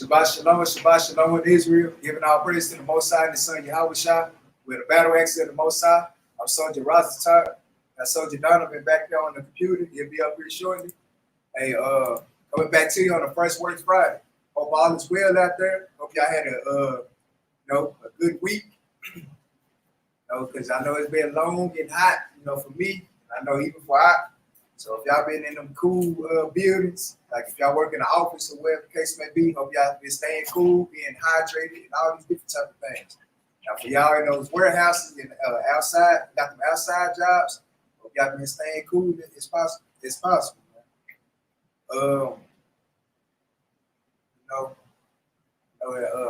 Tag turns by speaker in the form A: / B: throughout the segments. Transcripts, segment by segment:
A: Shabbat Shalom in Israel, giving our praise to the Most High and His Son Yahweh Shah. We're the Battle Axes of the Most High. I'm Soldier Rosenthal. That Soldier Donovan back there on the computer. He'll be up pretty shortly. Hey, coming back to you on the first work Friday. Hope all is well out there. Hope y'all had a good week. Because I know it's been long and hot, for me. I know even for I. So if y'all been in them cool buildings, like if y'all work in the office or whatever the case may be, hope y'all been staying cool, being hydrated, and all these different type of things. Now for y'all in those warehouses and outside, got them outside jobs, hope y'all been staying cool as possible. A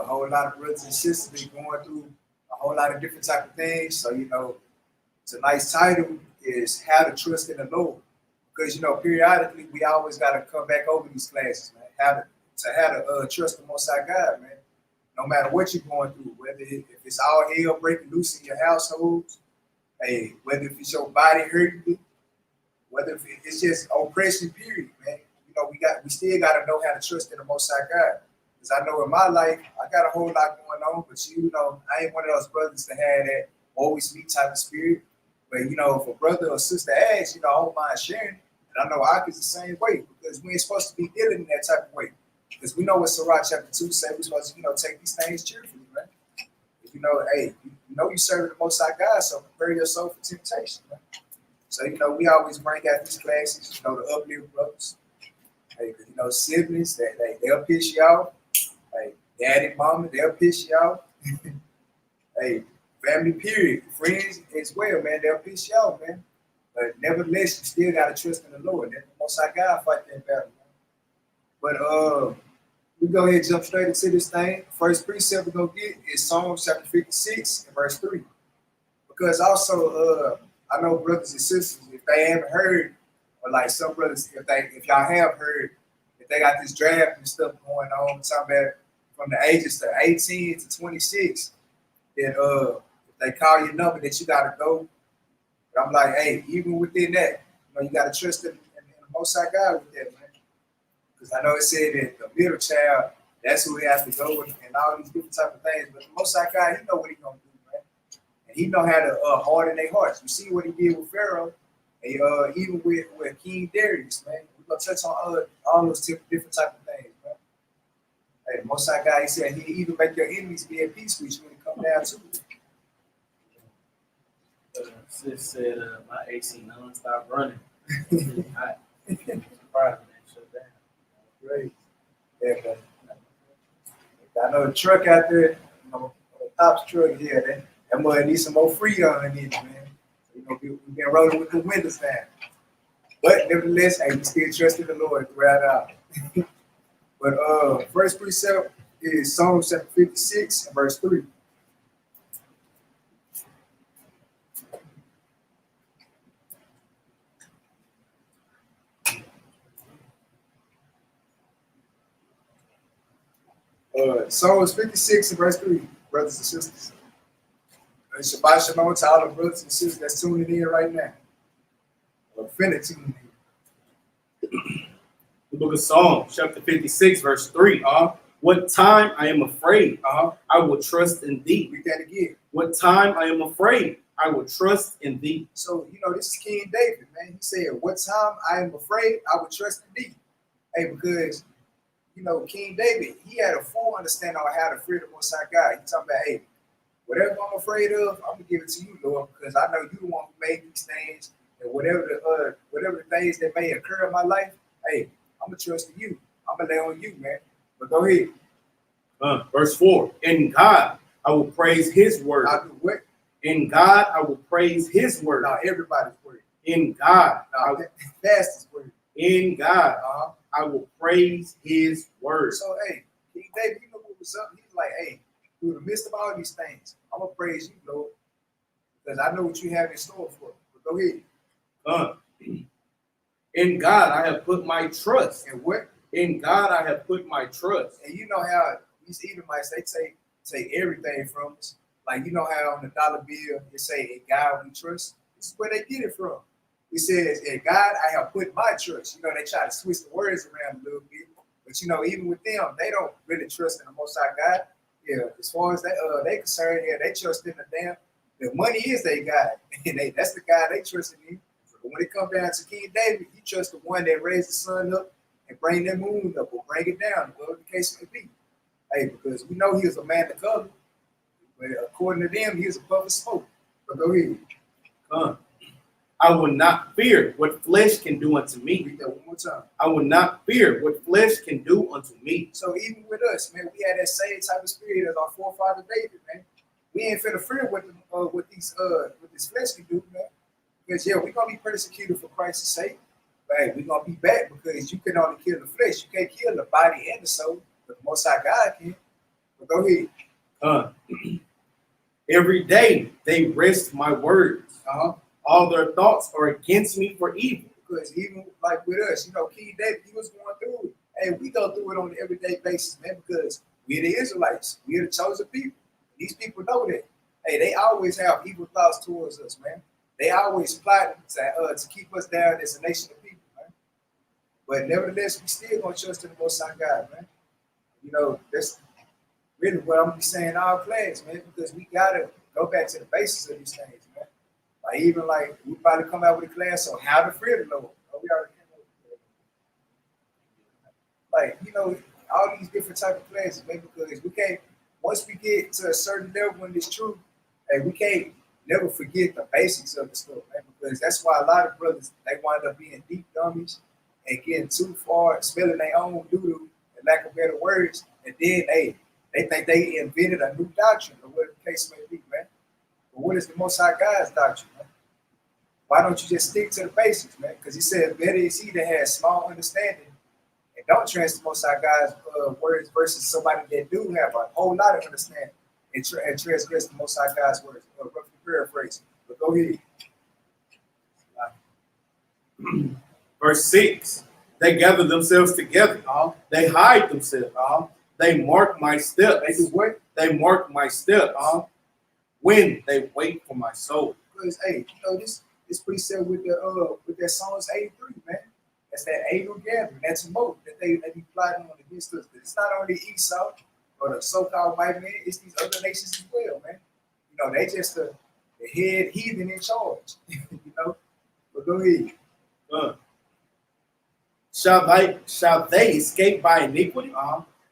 A: whole lot of brothers and sisters been going through a whole lot of different type of things. So tonight's title is How to Trust in the Lord. Because periodically we always got to come back over these classes, man. How to trust the Most High God, man. No matter what you're going through, whether if it's all hell breaking loose in your households, hey, whether if it's your body hurting you, whether if it's just oppression, period, man. We still got to know how to trust in the Most High God. Because I know in my life I got a whole lot going on, but I ain't one of those brothers that had that always me type of spirit. But if a brother or sister asks, I don't mind sharing. And I know I is the same way, because we ain't supposed to be dealing in that type of way. Because we know what Sirach chapter 2 says, we're supposed to, take these things cheerfully, man. Hey, you serving the Most High God, so prepare your soul for temptation, man. So, we always bring out these classes, to uplift brothers. Hey, siblings, they'll piss you off. Hey, daddy, mama, they'll piss you off. Hey, family, period. Friends as well, man, they'll piss you off, man. But nevertheless, you still got to trust in the Lord. Let the Most High God fight that battle, man. But we go ahead and jump straight into this thing. First precept we're going to get is Psalms chapter 56 and verse 3. Because also, I know brothers and sisters, if they haven't heard, or like some brothers, if y'all have heard, if they got this draft and stuff going on, talking about from the ages to 18 to 26, then if they call your number that you got to go. But I'm like, hey, even within that, you got to trust in the Most High God with that, man. Because I know it said that the middle child, that's who he has to go with, and all these different type of things. But the Most High God, he know what he gonna do, man. And he know how to harden their hearts. You see what he did with Pharaoh, and even with King Darius, man. We're gonna touch on all those different type of things, man. Hey, the Most High God, he said he even make your enemies be at peace with you when it come down to it.
B: Sis said my AC non-stop running. Hot. Surprised man, shut down.
A: Great. Yeah, man. I know the truck out there, the Top's truck here, that mud needs some more freon in it, man. We've been rolling with the windows down. But nevertheless, hey, we still trust in the Lord throughout out. But first precept is Psalm chapter 56 and verse 3. Psalms 56 and verse 3, brothers and sisters. And Shabbat Shalom to all the brothers and sisters that's tuning in right now. Or finna tune in.
B: The book of Psalms, chapter 56, verse 3. What time I am afraid, I will trust in thee.
A: Read that again.
B: What time I am afraid, I will trust in thee.
A: So, this is King David, man. He said, what time I am afraid, I will trust in thee. Hey, because King David, he had a full understanding on how to fear the Most High God. He's talking about, hey, whatever I'm afraid of, I'm gonna give it to you, Lord, because I know you the one who made these things, and whatever the things that may occur in my life, hey, I'm gonna trust in you. I'm gonna lay on you, man. But go ahead.
B: Verse 4. In God, I will praise His word.
A: I do what?
B: In God, I will praise His word.
A: Now everybody's word.
B: In God,
A: that's His word.
B: In God. I will praise His word.
A: So, hey, King David, what was up? He's like, hey, through the midst of all these things, I'm going to praise you, Lord, because I know what you have in store for me. But go
B: ahead. In God, I have put my trust.
A: And what?
B: In God, I have put my trust.
A: And you know how these Edomites, they take everything from us. Like, how on the dollar bill, it say, in God we trust. This is where they get it from. It says, in God, I have put my trust. They try to switch the words around a little bit. But you know, even with them, they don't really trust in the Most High God. Yeah, as far as they concerned, yeah, they trust in the money is they God, and that's the God they trust in. But when it comes down to King David, he trusts the one that raised the sun up and bring that moon up or bring it down, whatever the case may be. Hey, because we know he was a man of color, but according to them, he was a puff of smoke. But go ahead.
B: I will not fear what flesh can do unto me.
A: Read that one more time.
B: I will not fear what flesh can do unto me.
A: So even with us, man, we had that same type of spirit as our forefather David, man. We ain't finna fear what this flesh can do, man. Because yeah, we're gonna be persecuted for Christ's sake. But hey, we're gonna be back because you can only kill the flesh. You can't kill the body and the soul. But the Most High God can. But go ahead.
B: Every day they wrest my words. All their thoughts are against me for evil.
A: Because even like with us, you know, King David, he was going through it. Hey, we go through it on an everyday basis, man, because we're the Israelites. We're the chosen people. These people know that. Hey, they always have evil thoughts towards us, man. They always plot to keep us down as a nation of people, man. But nevertheless, we still gonna trust in the Most High God, man. You know, that's really what I'm gonna be saying in our class, man, because we gotta go back to the basics of these things, man. Like even like we probably come out with a class on how to fear the Lord. We already came up with that. Like, you know, all these different type of classes, man, because we can't, once we get to a certain level in this truth, hey, we can't never forget the basics of the stuff, man, because that's why a lot of brothers, they wind up being deep dummies and getting too far, spelling their own doo-doo, and lack of better words, and then they think they invented a new doctrine, or whatever the case may be, man. But what is the Most High God's doctrine, man? Why don't you just stick to the basics, man? Because he said, better is he that has small understanding and don't trust the Most High God's words versus somebody that do have a whole lot of understanding and transgress the Most High God's words. Roughly paraphrase. But go ahead.
B: Verse 6. They gather themselves together. They hide themselves. They mark my steps.
A: They do what?
B: They mark my steps. When they wait for my soul.
A: Because hey, you know this precept with that Psalms 83, man. That's that angel gathering. That's a motive that they be plotting on against us. It's not only Esau or the so-called white man. It's these other nations as well, man. You know, they just the head heathen in charge. You know. But go ahead.
B: Shall they escape by iniquity?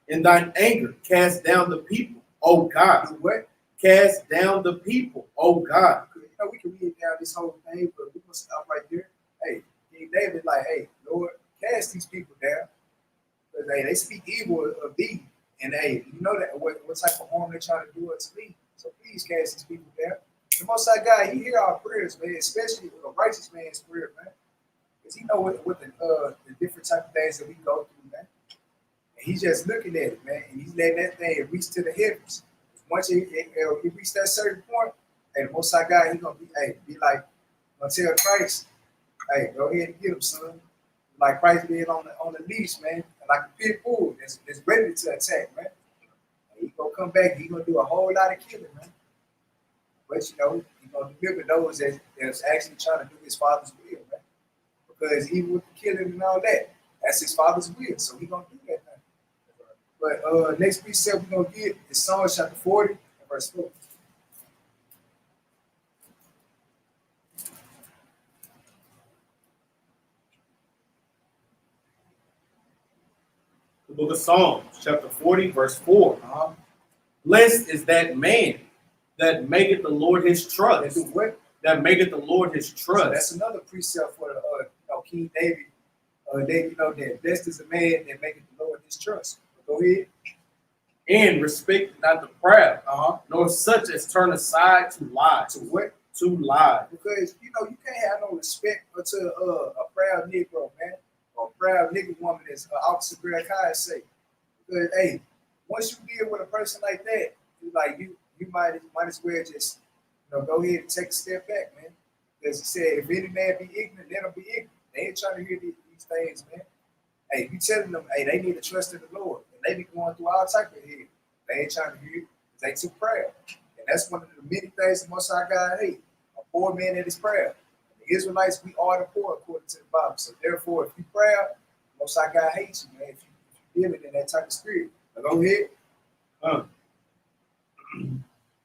B: In thine anger, cast down the people, O God.
A: Do what?
B: Cast down the people, O God.
A: You know, we can read down this whole thing, but we're gonna stop right there. Hey, King David, like, hey, Lord, cast these people down. Because hey, they speak evil of thee. And hey, you know that what type of harm they're trying to do to me. So please cast these people down. The Most High God, he hear our prayers, man, especially with a righteous man's prayer, man. Because he know what the different type of things that we go through, man. And he's just looking at it, man, and he's letting that thing reach to the heavens. Once he reached that certain point, hey, the Most High God, he gonna be like, gonna tell Christ, hey, go ahead and get him, son. Like Christ being on the leash, man, like a pit bull that's ready to attack, man. And he gonna come back, he gonna do a whole lot of killing, man. But you know, he gonna deliver those that's actually trying to do his Father's will, man. Because even with the killing and all that, that's his Father's will, so he gonna do that, man. But next precept we're gonna get is Psalms chapter 40 and verse 4.
B: The book of Psalms, chapter 40, verse 4. Blessed is that man that maketh the Lord his trust.
A: That do what?
B: That maketh the Lord his trust.
A: So that's another precept for the King David. David, you know, that blessed is the man that maketh the Lord his trust. Go ahead.
B: And respect not the proud, nor such as turn aside to lie.
A: To what?
B: To lie.
A: Because, you know, you can't have no respect to a proud Negro, man, or a proud nigga woman, as Officer Greg High say. Because, hey, once you deal with a person like that, like you might as well just, you know, go ahead and take a step back, man. Because he said, if any man be ignorant, let him be ignorant. They ain't trying to hear these things, man. Hey, you telling them, hey, they need to trust in the Lord. And they be going through all type of hell. They ain't trying to hear it. They too proud. And that's one of the many things the Most High God hate. A poor man that is proud. The Israelites, we are the poor according to the Bible. So therefore, if you proud, the Most High God hates you, man. If you dealing in that type of spirit. But go ahead.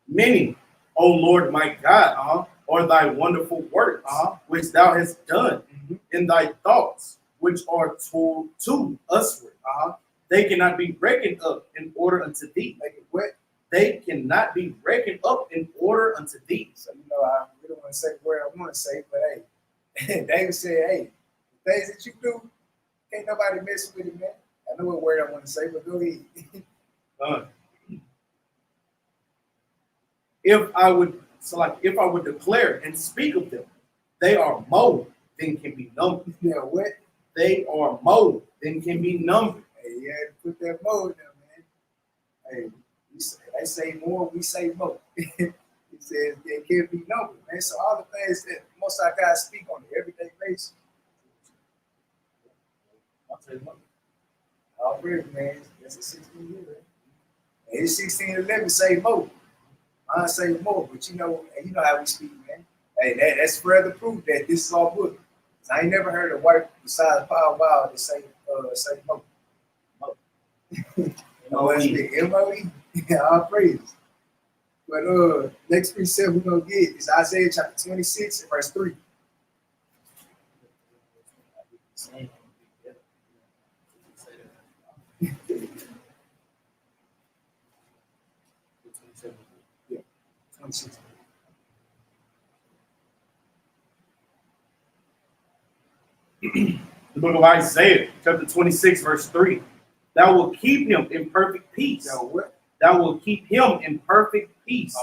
B: Many, O Lord my God, are thy wonderful works, which thou hast done in thy thoughts, which are to usward. They cannot be reckoned up in order unto thee.
A: Like what?
B: They cannot be reckoned up in order unto thee.
A: So, I really want to say what I want to say, but hey, David said, hey, the things that you do, can't nobody mess with it, man. I know what word I want to say, but go ahead.
B: If I would declare and speak of them, they are more than can be numbered.
A: Yeah, what?
B: They are more than can be numbered.
A: Hey, you had to put that more in there, man. Hey, they say more, we say more. He says they can't be numbered, man. So all the things that most of our guys speak on an everyday basis.
B: I'll tell you what.
A: Already, man. That's a 16 year, man. And it's 16-11 say more. I say more, but you know how we speak, man. Hey, that's further proof that this is all book. I ain't never heard a word besides Power Wow that say mo. M-O-E. All praise. But next precept we're gonna get is Isaiah chapter 26 and verse 3. Yeah, 26.
B: The book of Isaiah, chapter 26, verse 3. Thou will keep him in perfect peace.
A: Now what?
B: Thou will keep him in perfect peace,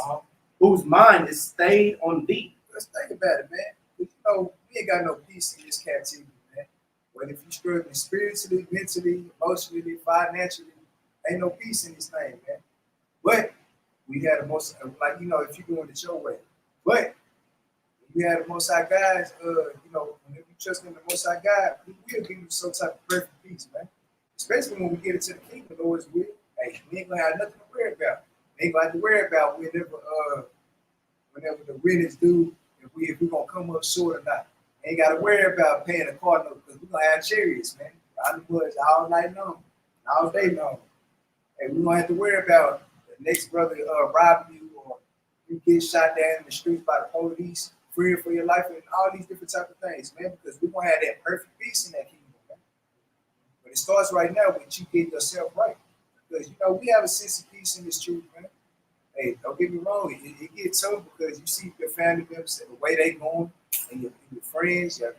B: whose mind is stayed on thee.
A: Let's think about it, man. You know, we ain't got no peace in this captivity, man. Whether if you're struggling spiritually, mentally, emotionally, financially, ain't no peace in this thing, man. But we had the most, like, if you're doing it your way. But we had the Most High guys, whenever you trust in the Most High God, He will give you some type of perfect peace, man. Especially when we get into the kingdom, Lord's will. Hey, we ain't gonna have nothing to worry about. We ain't gonna have to worry about whenever the rent is due, if we're gonna come up short or not. Ain't gotta worry about paying a car note because we're gonna have chariots, man. Out the woods all night long, all day long. And we don't have to worry about the next brother robbing you or you get shot down in the streets by the police, fearing for your life, and all these different type of things, man, because we're gonna have that perfect peace in that kingdom, man. But it starts right now with you getting yourself right. Because we have a sense of peace in this truth, man. Hey, don't get me wrong, it gets tough because you see your family members and the way they going, and your friends, your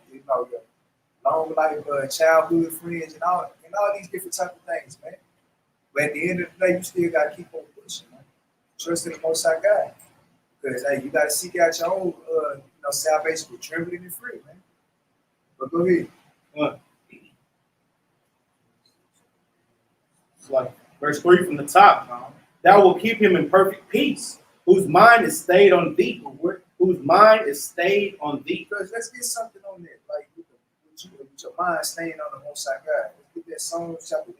A: long life childhood friends, and all these different type of things, man. But at the end of the day, you still gotta keep on pushing, man. Trust in the Most High God. Because hey, you gotta seek out your own salvation with trembling and free, man. But go ahead.
B: It's like verse 3 from the top. Thou will keep him in perfect peace, whose mind is stayed on thee. Whose mind is stayed on thee.
A: Because let's get something on that, like with your mind staying on the Most High God. Let's get that Psalm chapter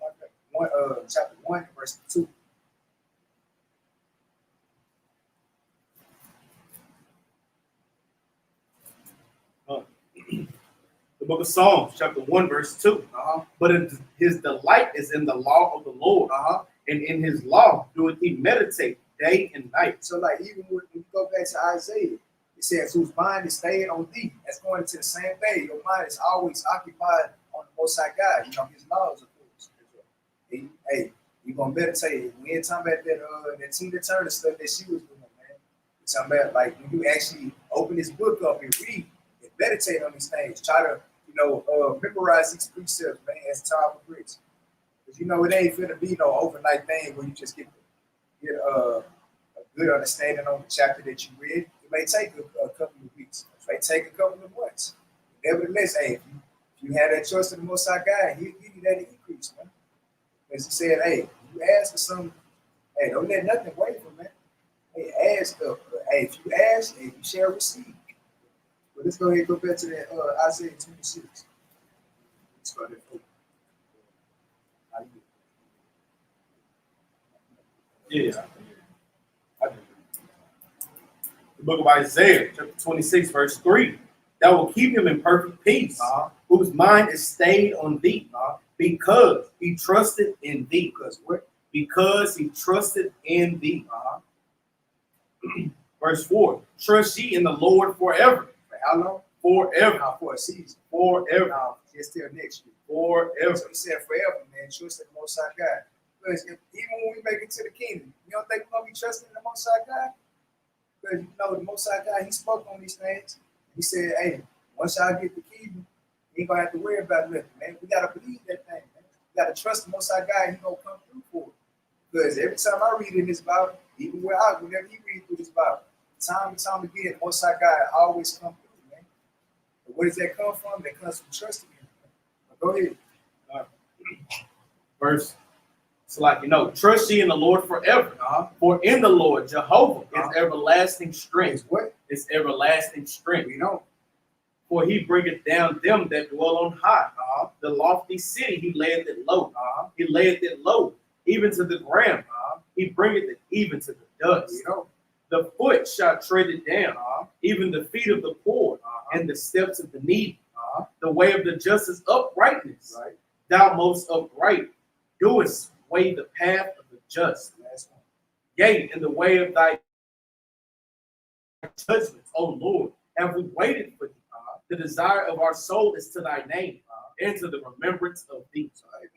A: 1, verse 2.
B: The book of Psalms, chapter 1, verse 2. But his delight is in the law of the Lord, and in his law doeth he meditate day and night.
A: So, like, even when you go back to Isaiah, it says, whose mind is stayed on thee. That's going to the same thing. Your mind is always occupied on the Most High God, his laws, of course. Hey, you're going to meditate. We ain't talking about that Tina Turner stuff that she was doing, man. We're talking about, like, when you actually open this book up and read and meditate on these things, try to memorize these precepts, man, as time progresses. Because it ain't finna be no overnight thing where you just get a good understanding on the chapter that you read. It may take a couple of weeks. It may take a couple of months. Nevertheless, hey, if you have that trust in the Most High God, He'll give you that increase, man. Because He said, hey, you ask for something, hey, don't let nothing wait for, man. Hey, ask up. Hey, if you ask, hey, you shall receive. But let's go ahead and go back to that Isaiah 26. Let's go there.
B: Yeah. The book of Isaiah, chapter 26, verse 3. Thou will keep him in perfect peace, whose mind is stayed on thee, Because he trusted in thee.
A: Because what?
B: Because he trusted in thee. Verse 4. Trust ye in the Lord forever.
A: For how long?
B: Forever.
A: Not for a season.
B: Forever.
A: No, just till next year.
B: Forever.
A: So he said forever, man. Trust in the Most High God. Because even when we make it to the kingdom, you don't think we're going to be trusting in the Most High God? Because you know, the Most High God, he spoke on these things. He said, hey, once y'all get the kingdom, you ain't going to have to worry about nothing, man. We got to believe that thing, man. We got to trust the Most High God, he going to come through for it. Because every time I read in this Bible, even whenever you read through this Bible, time and time again, the Most High God always come through, man. But where does that come from? That comes from trusting him. Go ahead.
B: Verse. It's like, trust ye in the Lord forever. For in the Lord, Jehovah is everlasting strength.
A: What?
B: It's everlasting strength.
A: We know.
B: For he bringeth down them that dwell on high. The lofty city, he layeth it low. He layeth it low, even to the ground. He bringeth it even to the dust.
A: We know.
B: The foot shall tread it down, even the feet of the poor, and the steps of the needy. The way of the just is uprightness.
A: Right.
B: Thou most upright doest weigh the path of the just.
A: Last one.
B: Yea, in the way of thy judgments, O Lord, have we waited for thee. The desire of our soul is to thy name, and to the remembrance of thee.
A: So, hey,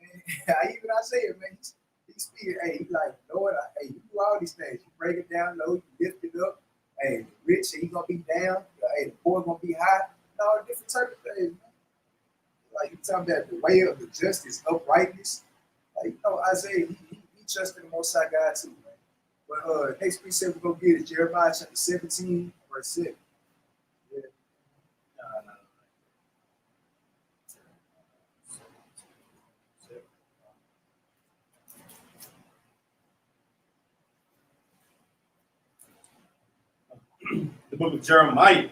A: man, even Isaiah, man, he's speaking, hey, he's like, Lord, hey, you do all these things. You break it down low, you lift it up. Hey, the rich, he gonna be down. Hey, the poor gonna be high. All different type of things, man. Like you talking about the way of the justice, uprightness. Like, Isaiah, he trusted the Most High God too, man. But next precept we're gonna get is Jeremiah chapter 17, verse 7. Yeah.
B: The book of Jeremiah,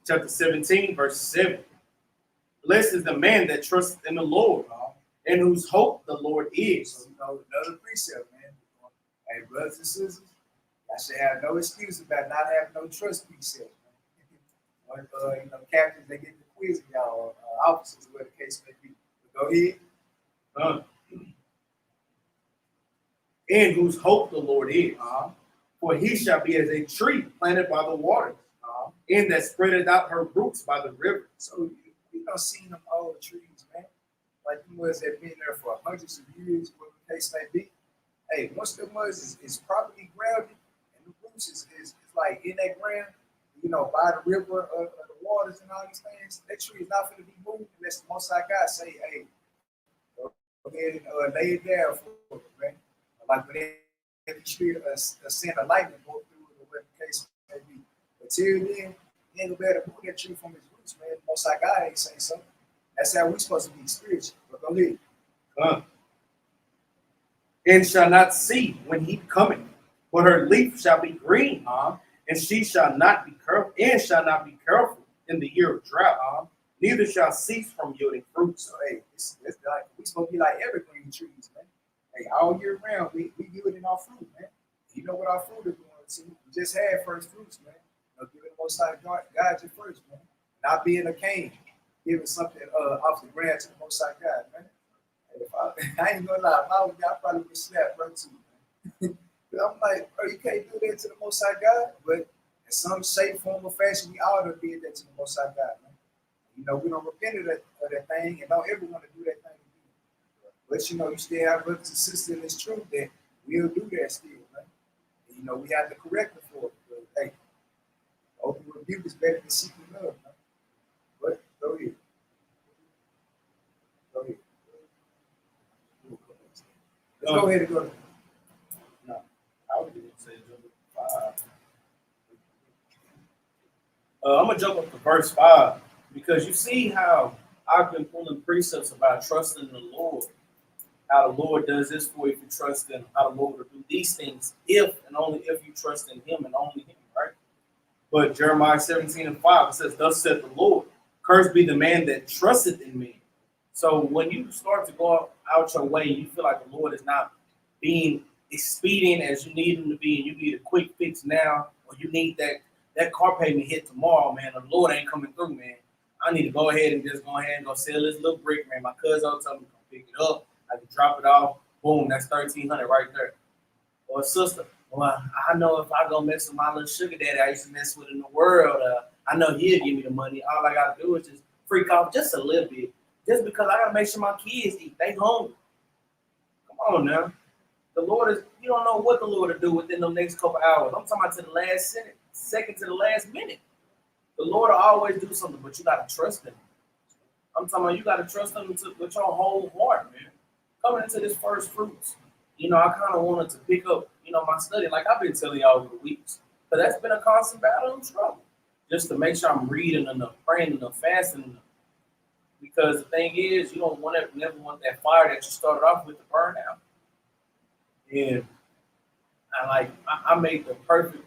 B: chapter 17, verse 7. Blessed is the man that trusteth in the Lord, and whose hope the Lord is.
A: So, another precept, man. Hey, brothers and sisters, I should have no excuse about not having no trust precept, man. Captains, they get the quiz of y'all, officers, whatever the case may be. But go ahead.
B: In whose hope the Lord is. For he shall be as a tree planted by the waters, and that spreadeth out her roots by the river.
A: So you don't see them old trees, man. Like the ones that been there for hundreds of years, whatever the case may be. Hey, once the mud is properly grounded and the roots is like in that ground, by the river of the waters and all these things, that tree is not going to be moved unless the Most High God say, hey, go ahead and lay it down for it, man. Like when every tree send a lightning bolt through it or whatever the case may be. But till then, you ain't gonna be able to move that tree from its roots, man. Most High God ain't saying so. That's how we supposed to be spiritual. But go ahead.
B: And shall not see when he cometh, but her leaf shall be green, and she shall not be careful, in the year of drought, neither shall cease from yielding fruit.
A: So hey, it's like we supposed to be like evergreen trees, man. Hey, all year round we yielding our fruit, man. You know what our fruit is going to? We just had first fruits, man. Give it the Most High God your first, man. Not being a Cain, giving something off the ground to the Most High God, man. I ain't gonna lie, if I was y'all probably would slap bro too, man. I'm like, bro, you can't do that to the Most High God, but in some shape, form, or fashion, we all done did that to the Most High God, man. We don't repent of that thing and don't ever want to do that thing again. But you still have brothers and sisters in this truth that we'll do that still, man. And, we have to correct them for it. But hey, open rebuke is better than secret love, man. But go ahead. Go ahead. Let's go ahead and go.
B: No, I would say jump up to 5. I'm gonna jump up to verse 5 because you see how I've been pulling precepts about trusting in the Lord. How the Lord does this for you if you trust in. How the Lord will do these things if and only if you trust in Him and only Him, right? But Jeremiah 17:5 it says, "Thus saith the Lord, cursed be the man that trusteth in me." So when you start to go out your way, you feel like the Lord is not being expedient as you need Him to be, and you need a quick fix now, or you need that car payment hit tomorrow, man. The Lord ain't coming through, man. I need to go ahead and go sell this little brick, man. My cousin told me to pick it up, I can drop it off, boom, that's $1,300 right there. Or a sister, well, I know if I go mess with my little sugar daddy I used to mess with in the world, I know he'll give me the money. All I gotta do is just freak off just a little bit, just because I gotta make sure my kids eat. They hungry. Come on now. The Lord is, you don't know what the Lord will do within the next couple hours. I'm talking about to the last second to the last minute. The Lord will always do something, but you got to trust Him. I'm talking about you got to trust Him with your whole heart, man. Coming into this first fruits, I kind of wanted to pick up, my study, like I've been telling y'all over the weeks. But that's been a constant battle and struggle, just to make sure I'm reading enough, praying enough, fasting enough. Because the thing is, you don't never want that fire that you started off with to burn out. And I made the perfect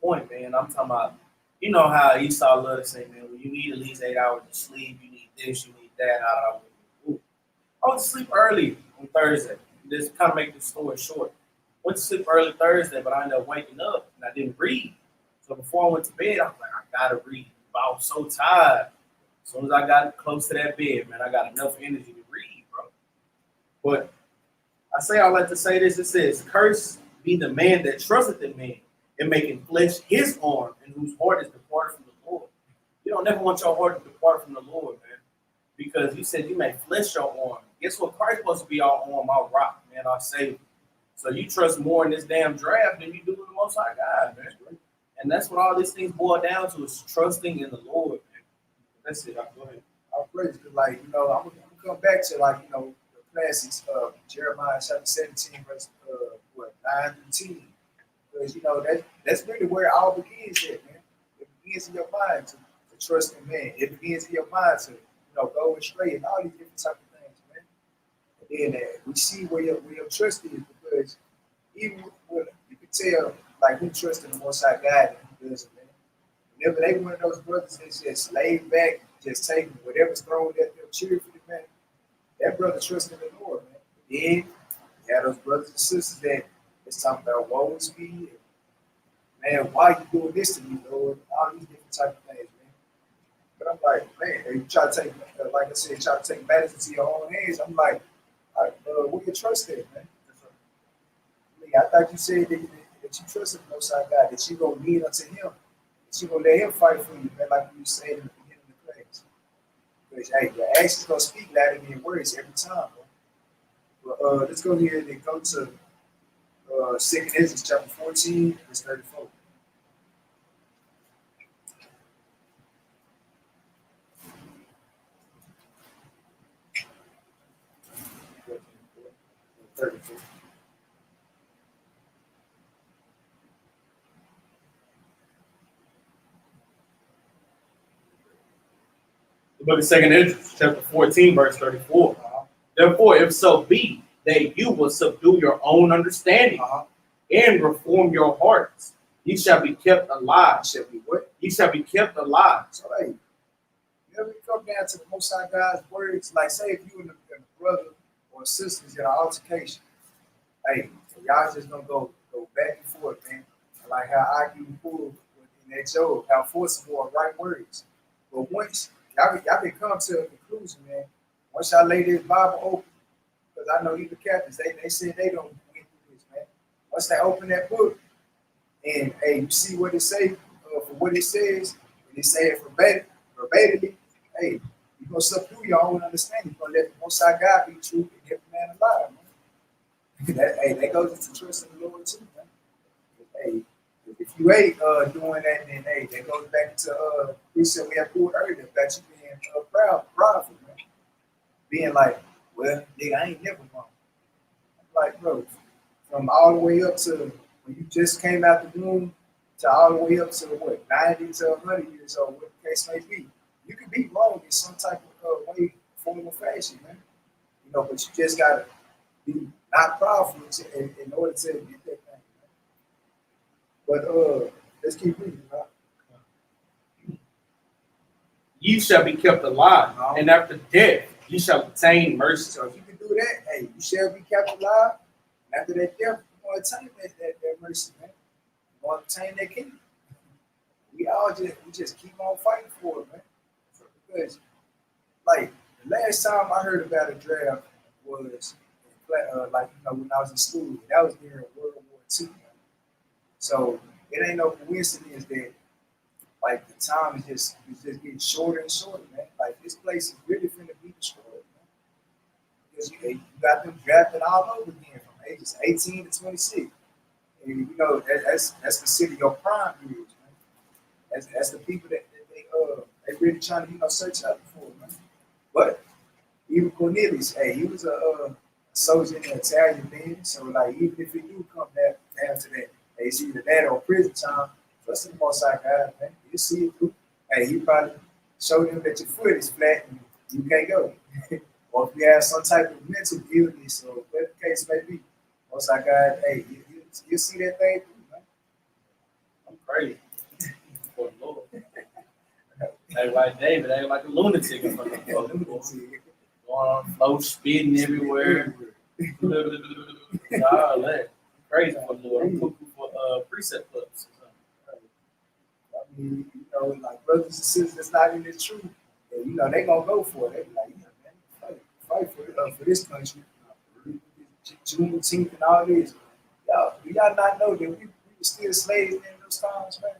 B: point, man. I'm talking about, you know how Esau loved to say, man, well, you need at least 8 hours of sleep. You need this, you need that. I went to sleep early on Thursday. Just kind of make the story short. Went to sleep early Thursday, but I ended up waking up and I didn't read. So before I went to bed, I was like, I gotta read. But I was so tired. As soon as I got close to that bed, man, I got enough energy to read, bro. But I say I like to say this. It says, "Cursed be the man that trusteth in man, and making flesh his arm, and whose heart is departed from the Lord." You don't never want your heart to depart from the Lord, man, because you said you make flesh your arm. Guess what? Christ supposed to be our arm, our rock, man, our savior. So you trust more in this damn draft than you do in the Most High God, man. And that's what all these things boil down to, is trusting in the Lord, man. That's it. Go ahead.
A: I'll praise, because, like, I'm gonna come back to, like, the classics of Jeremiah chapter 17, verse 9 through 10. Because that's really where it all begins at, man. It begins in your mind to trust in man. It begins in your mind to go astray and all these different type of things, man. And then we see where your trust is, because even when you can tell, like, who trusts in the Most High God and who doesn't, man. Whenever they one of those brothers that's just laid back, just taking whatever's thrown at them cheerfully, man, that brother trusts in the Lord, man. Then you have those brothers and sisters that it's talking about woe is me, man, why you doing this to me, Lord? All these different type of things, man. But I'm like, man, you try to take, like I said, try to take matters into your own hands. I'm like, where your trust at, man? I thought you said that you trusted the Most High God, that you gonna lean unto Him, that you gonna let Him fight for you, man, like you said in the beginning of the class. Because hey, your actions gonna speak louder than your words every time, bro. But let's go here and go to 2 Ezra chapter 14, verse 34.
B: The book of 2 Ezra, chapter 14, verse 34. Therefore, if so be that you will subdue your own understanding and reform your hearts, ye shall be kept alive.
A: Shall be what?
B: Ye shall be kept alive.
A: So, hey, you ever come down to the Most High God's words? Like, say if you and a brother or sisters in an altercation, hey, so y'all just gonna go back and forth, man. Like how I can pull in that Job, how forcible are right words. But once y'all can come to a conclusion, man. Once y'all lay this Bible open, because I know even captains, they said they don't went through this, man. Once they open that book, and hey, you see what it say for what it says, and it say it verbatimly, hey, you're gonna subdue your own understanding. You're gonna let the Most High God be true and every man alive, man. That goes into trust in the Lord too, man. Hey, if you ain't doing that, then hey, that goes back to we said we have pulled earlier about you being proudful, man. Being like, well, nigga, I ain't never wrong. Like, bro, from all the way up to when you just came out the womb to all the way up to 90 to 100 years old, what the case may be. You can be wrong in some type of way, form, or fashion, man. But you just gotta be not proudful in order to get that thing, man. But let's keep reading, right?
B: Ye shall be kept alive, and after death ye shall obtain mercy.
A: So if you can do that, hey, you shall be kept alive. And after that death, you're going to obtain that mercy, man. You're going to obtain that kingdom. We just keep on fighting for it, man. Because, like, the last time I heard about a draft, was like when I was in school. That was during World War II. So it ain't no coincidence that like the time is just getting shorter and shorter, man. Like this place is really finna be destroyed, man. Because you got them drafted all over again from ages 18 to 26. And that's considered your prime years, man. That's the people that they really trying to search out for, man. But even Cornelius, hey, he was a soldier in the Italian band, so like even if he do come back after that, hey, it's either that or prison time. Trust in the Most High God, man. You see it through. Hey, he probably showed him that your foot is flat and you can't go. Or if you have some type of mental illness or whatever the case may be, Most High God, hey, you see that thing through, man.
B: I'm crazy. For the Lord. They like David, they like a lunatic in front of the Lord. Going on flow, spitting everywhere. All that. Crazy for the Lord. I'm cooking for precept clubs.
A: I mean, like brothers and sisters that's not in the truth, and, they gonna go for it. They be like, yeah, man, fight for this country. Juneteenth and all this. Do y'all not know that we were still slaves in those times, man?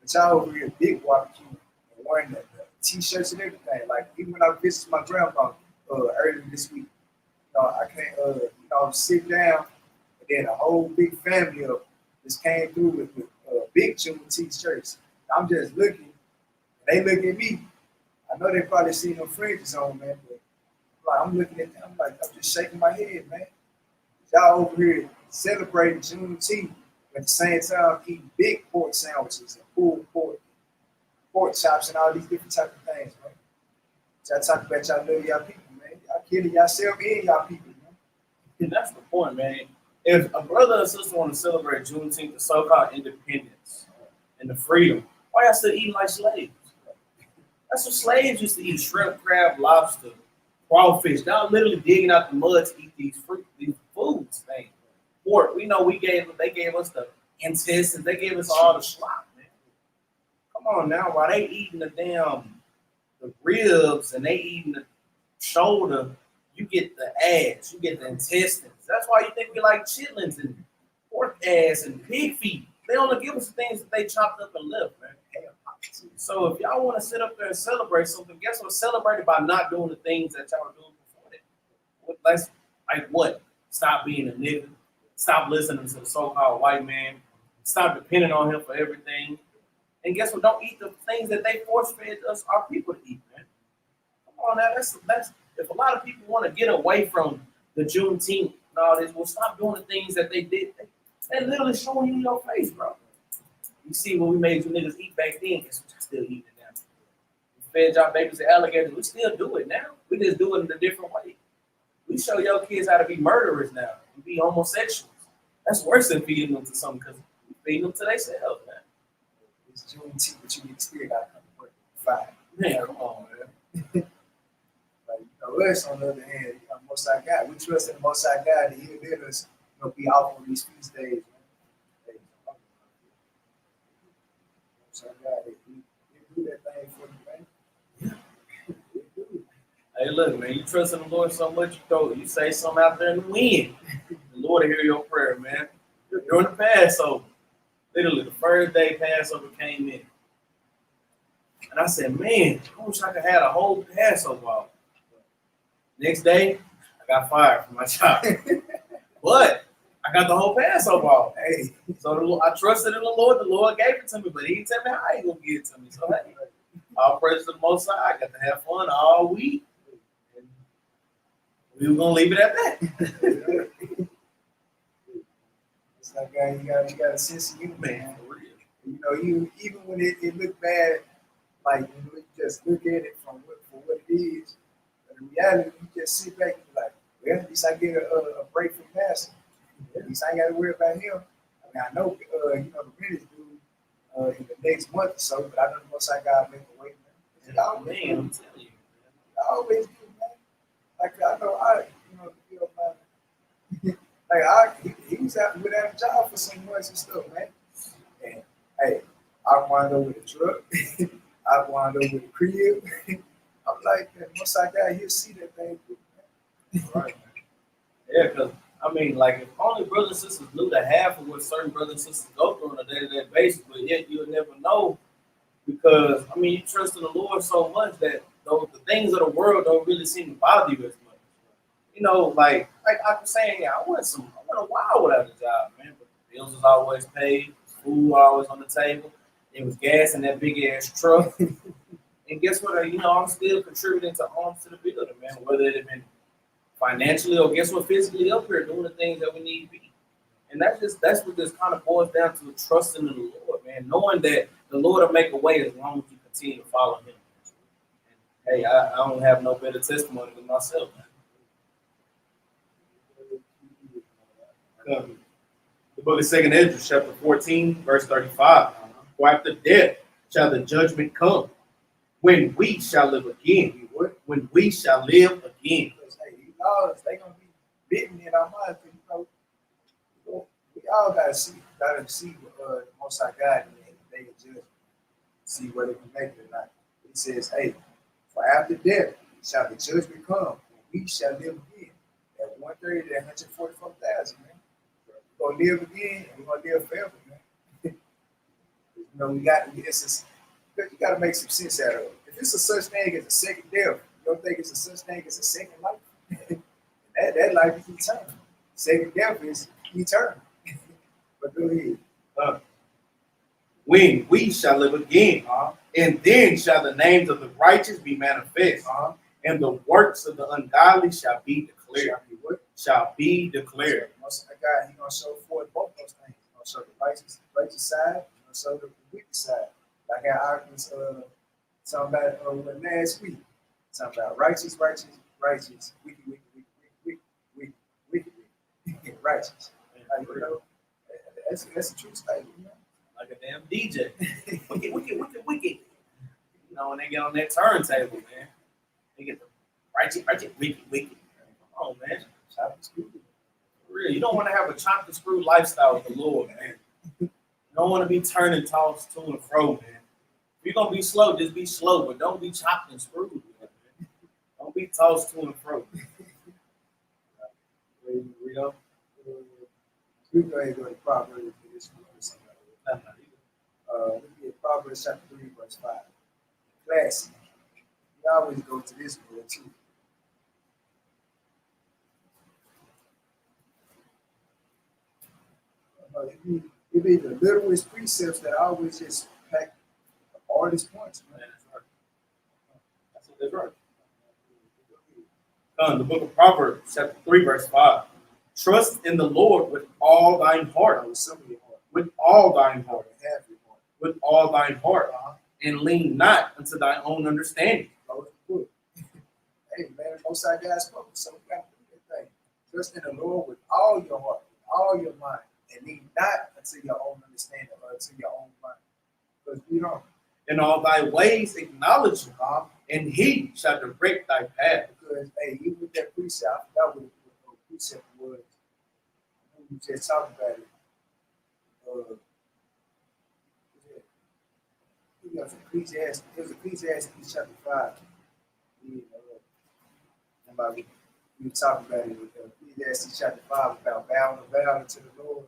A: But y'all over here big barbecue and wearing the t-shirts and everything. Like even when I visited my grandma earlier this week, I can't sit down and then a whole big family of just came through with big Juneteenth shirts. I'm just looking, and they look at me. I know they probably seen no fringes on, man, but like, I'm looking at them, I'm just shaking my head, man. Y'all over here celebrating Juneteenth at the same time eating big pork sandwiches and pulled pork chops and all these different type of things, man. Y'all talk about y'all love y'all people, man. Y'all killing yourself and y'all people, man.
B: And that's the point, man. If a brother or sister want to celebrate Juneteenth, the so-called independence and the freedom, why y'all still eating like slaves? That's what slaves used to eat: shrimp, crab, lobster, crawfish. Y'all literally digging out the mud to eat these foods, man. Pork, they gave us the intestines, they gave us all the slop, man. Come on now, while they eating the ribs and they eating the shoulder, you get the ass, you get the intestines. That's why you think we like chitlins and pork ass and pig feet. They only give us the things that they chopped up and left, man. So if y'all want to sit up there and celebrate something, guess what? Celebrate it by not doing the things that y'all were doing before that. Like what? Stop being a nigga. Stop listening to the so-called white man. Stop depending on him for everything. And guess what? Don't eat the things that they force-fed us, our people, to eat, man. Come on now. That's if a lot of people want to get away from the Juneteenth and all this, well, stop doing the things that they did. They're literally showing you in your face, bro. You see what we made you niggas eat back then, guess what y'all still eating it now. We fed y'all babies and alligators. We still do it now. We just do it in a different way. We show your kids how to be murderers now and be homosexuals. That's worse than feeding them to something because we feed them to themselves, man.
A: It's Juneteenth, but you still got to come to work. Fine.
B: Man, come on, man.
A: Like, us, on the other hand, Most High God, we trust in the Most High God that He'll let us be off on these feast days, man. Most High God, they do that thing for you, man.
B: Hey, look, man, you trust in the Lord so much, you say something out there in the wind. The Lord will hear your prayer, man. During the Passover, literally the first day Passover came in. And I said, man, I wish I could have a whole Passover off. Next day, I got fired from my job. But I got the whole Passover off. Hey, so I trusted in the Lord gave it to me, but He didn't tell me how He gonna give it to me. So hey, all praise to the Most High. I got to have fun all week. And we were gonna leave it at that.
A: It's like you got a sense of humor, man. For real. Even when it looked bad, like you just look at it for what it is. But in reality, you just sit back and be like, well, at least I get a break from passing. At least I ain't got to worry about him. I mean, I know, the rent is due in the next month or so, but I know the Most High God make a way, man.
B: I'm telling you, man.
A: I always do, man. Like I know, like he was out without a job for some months and stuff, man. And hey, I wound up with a truck. I wound up with a crib. I'm like that. Once I got here, see that thing.
B: Right. Yeah, because I mean, like if only brothers and sisters knew the half of what certain brothers and sisters go through on a day-to-day basis, but yet you'll never know because I mean you trust in the Lord so much that the things of the world don't really seem to bother you as much. You know, like I was saying, yeah, I went a while without a job, man. But the bills was always paid, food always on the table. It was gas in that big ass truck. And guess what? You know, I'm still contributing to arms to the building, man. Whether it had been financially or guess what, physically up here doing the things that we need to be. And that's what this kind of boils down to trusting in the Lord, man. Knowing that the Lord will make a way as long as you continue to follow him. And, hey, I don't have no better testimony than myself, man. The book of 2nd Ezra, chapter 14, verse 35. For after death shall the judgment come, when we shall live again. When we shall live again.
A: Because, hey, these laws, they gonna be bitten in our minds. You know, we all gotta see what the Most High God and they judge, see whether we make it or not. He says, "Hey, for after death shall the judgment come, and we shall live again." At 130 to 144,000, man. We're gonna live again, and we're gonna live forever, man. You know, you gotta make some sense out of it. If it's a such thing as a second death, you don't think it's a such thing as a second life? that life is eternal. Second death is eternal. But go ahead.
B: When we shall live again, and then shall the names of the righteous be manifest, and the works of the ungodly shall be declared. Shall be declared.
A: Most of God, He's gonna show forth both those things. He's gonna show the righteous side, He's gonna show the wicked side. Like how I was talking about last week. Talking about righteous, wicked, righteous. Like, you know, that's a true statement, you know?
B: Like a damn DJ. Wicked. You know, when they get on that turntable, man, they get the righteous, wicked. Come on, man.
A: Chop and screw.
B: For real. You don't want to have a chop and screw lifestyle with the Lord, man. You don't want to be turning tossed to and fro, man. If you're gonna be slow, just be slow, but don't be chopped and screwed, man. Don't be tossed to and fro.
A: We go ahead and go to Proverbs for this one. Look at Proverbs chapter 3, verse 5. Classic. We always go to this one too. It be the littlest precepts that always just pack the hardest points, man.
B: That's right. The book of Proverbs, chapter 3, verse 5. Trust in the Lord with all thine heart. With all thine heart. With all thine heart. And lean not unto thy own understanding.
A: Hey, man, most High God spoke, so we got to do that thing. Trust in the Lord with all your heart, with all your mind, and lean not unto your own understanding or unto your own mind. Because we don't.
B: In all thy ways acknowledge him, and he shall direct thy path.
A: Because, hey, even with that precept, I forgot what the precept was. We just talked about it. It was Ecclesiastes chapter 5. We were talking about it with Ecclesiastes chapter 5 about vowing a vow to the Lord.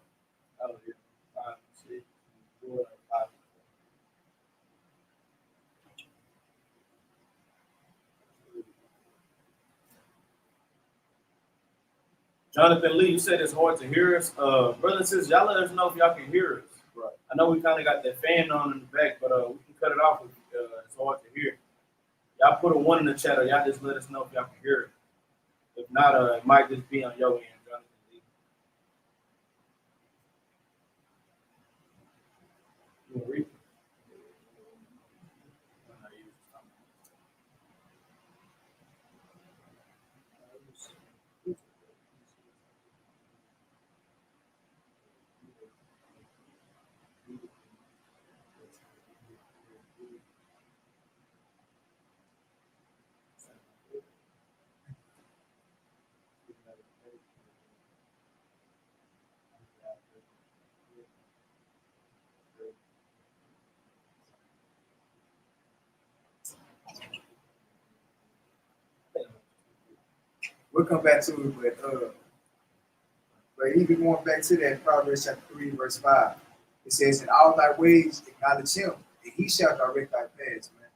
B: Jonathan Lee, you said it's hard to hear us. Brothers and sisters, y'all let us know if y'all can hear us.
A: Right.
B: I know we kind of got that fan on in the back, but we can cut it off if it's hard to hear. Y'all put a 1 in the chat, or y'all just let us know if y'all can hear it. If not, it might just be on your end, Jonathan Lee. You want to read?
A: we'll come back to it, but even going back to that Proverbs chapter 3, verse 5, it says, "In all thy ways acknowledge him, and he shall direct thy paths," man.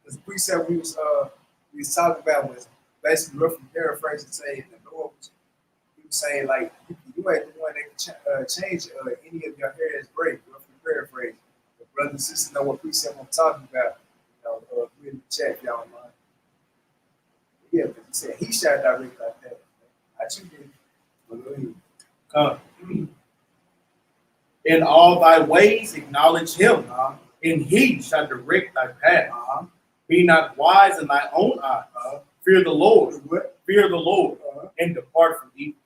A: Because the precept we was talking about was basically roughly paraphrasing saying the Lord was he was saying like you ain't the one that can change any of your hair is great, roughly paraphrasing. The brothers and sisters know what precept I'm talking about. Put in the chat if y'all don't mind. Yeah, but he said he shall direct thy paths. I choose it.
B: In all thy ways acknowledge him, and he shall direct thy path. Be not wise in thy own eyes. Fear the Lord. Fear the Lord, and depart from evil.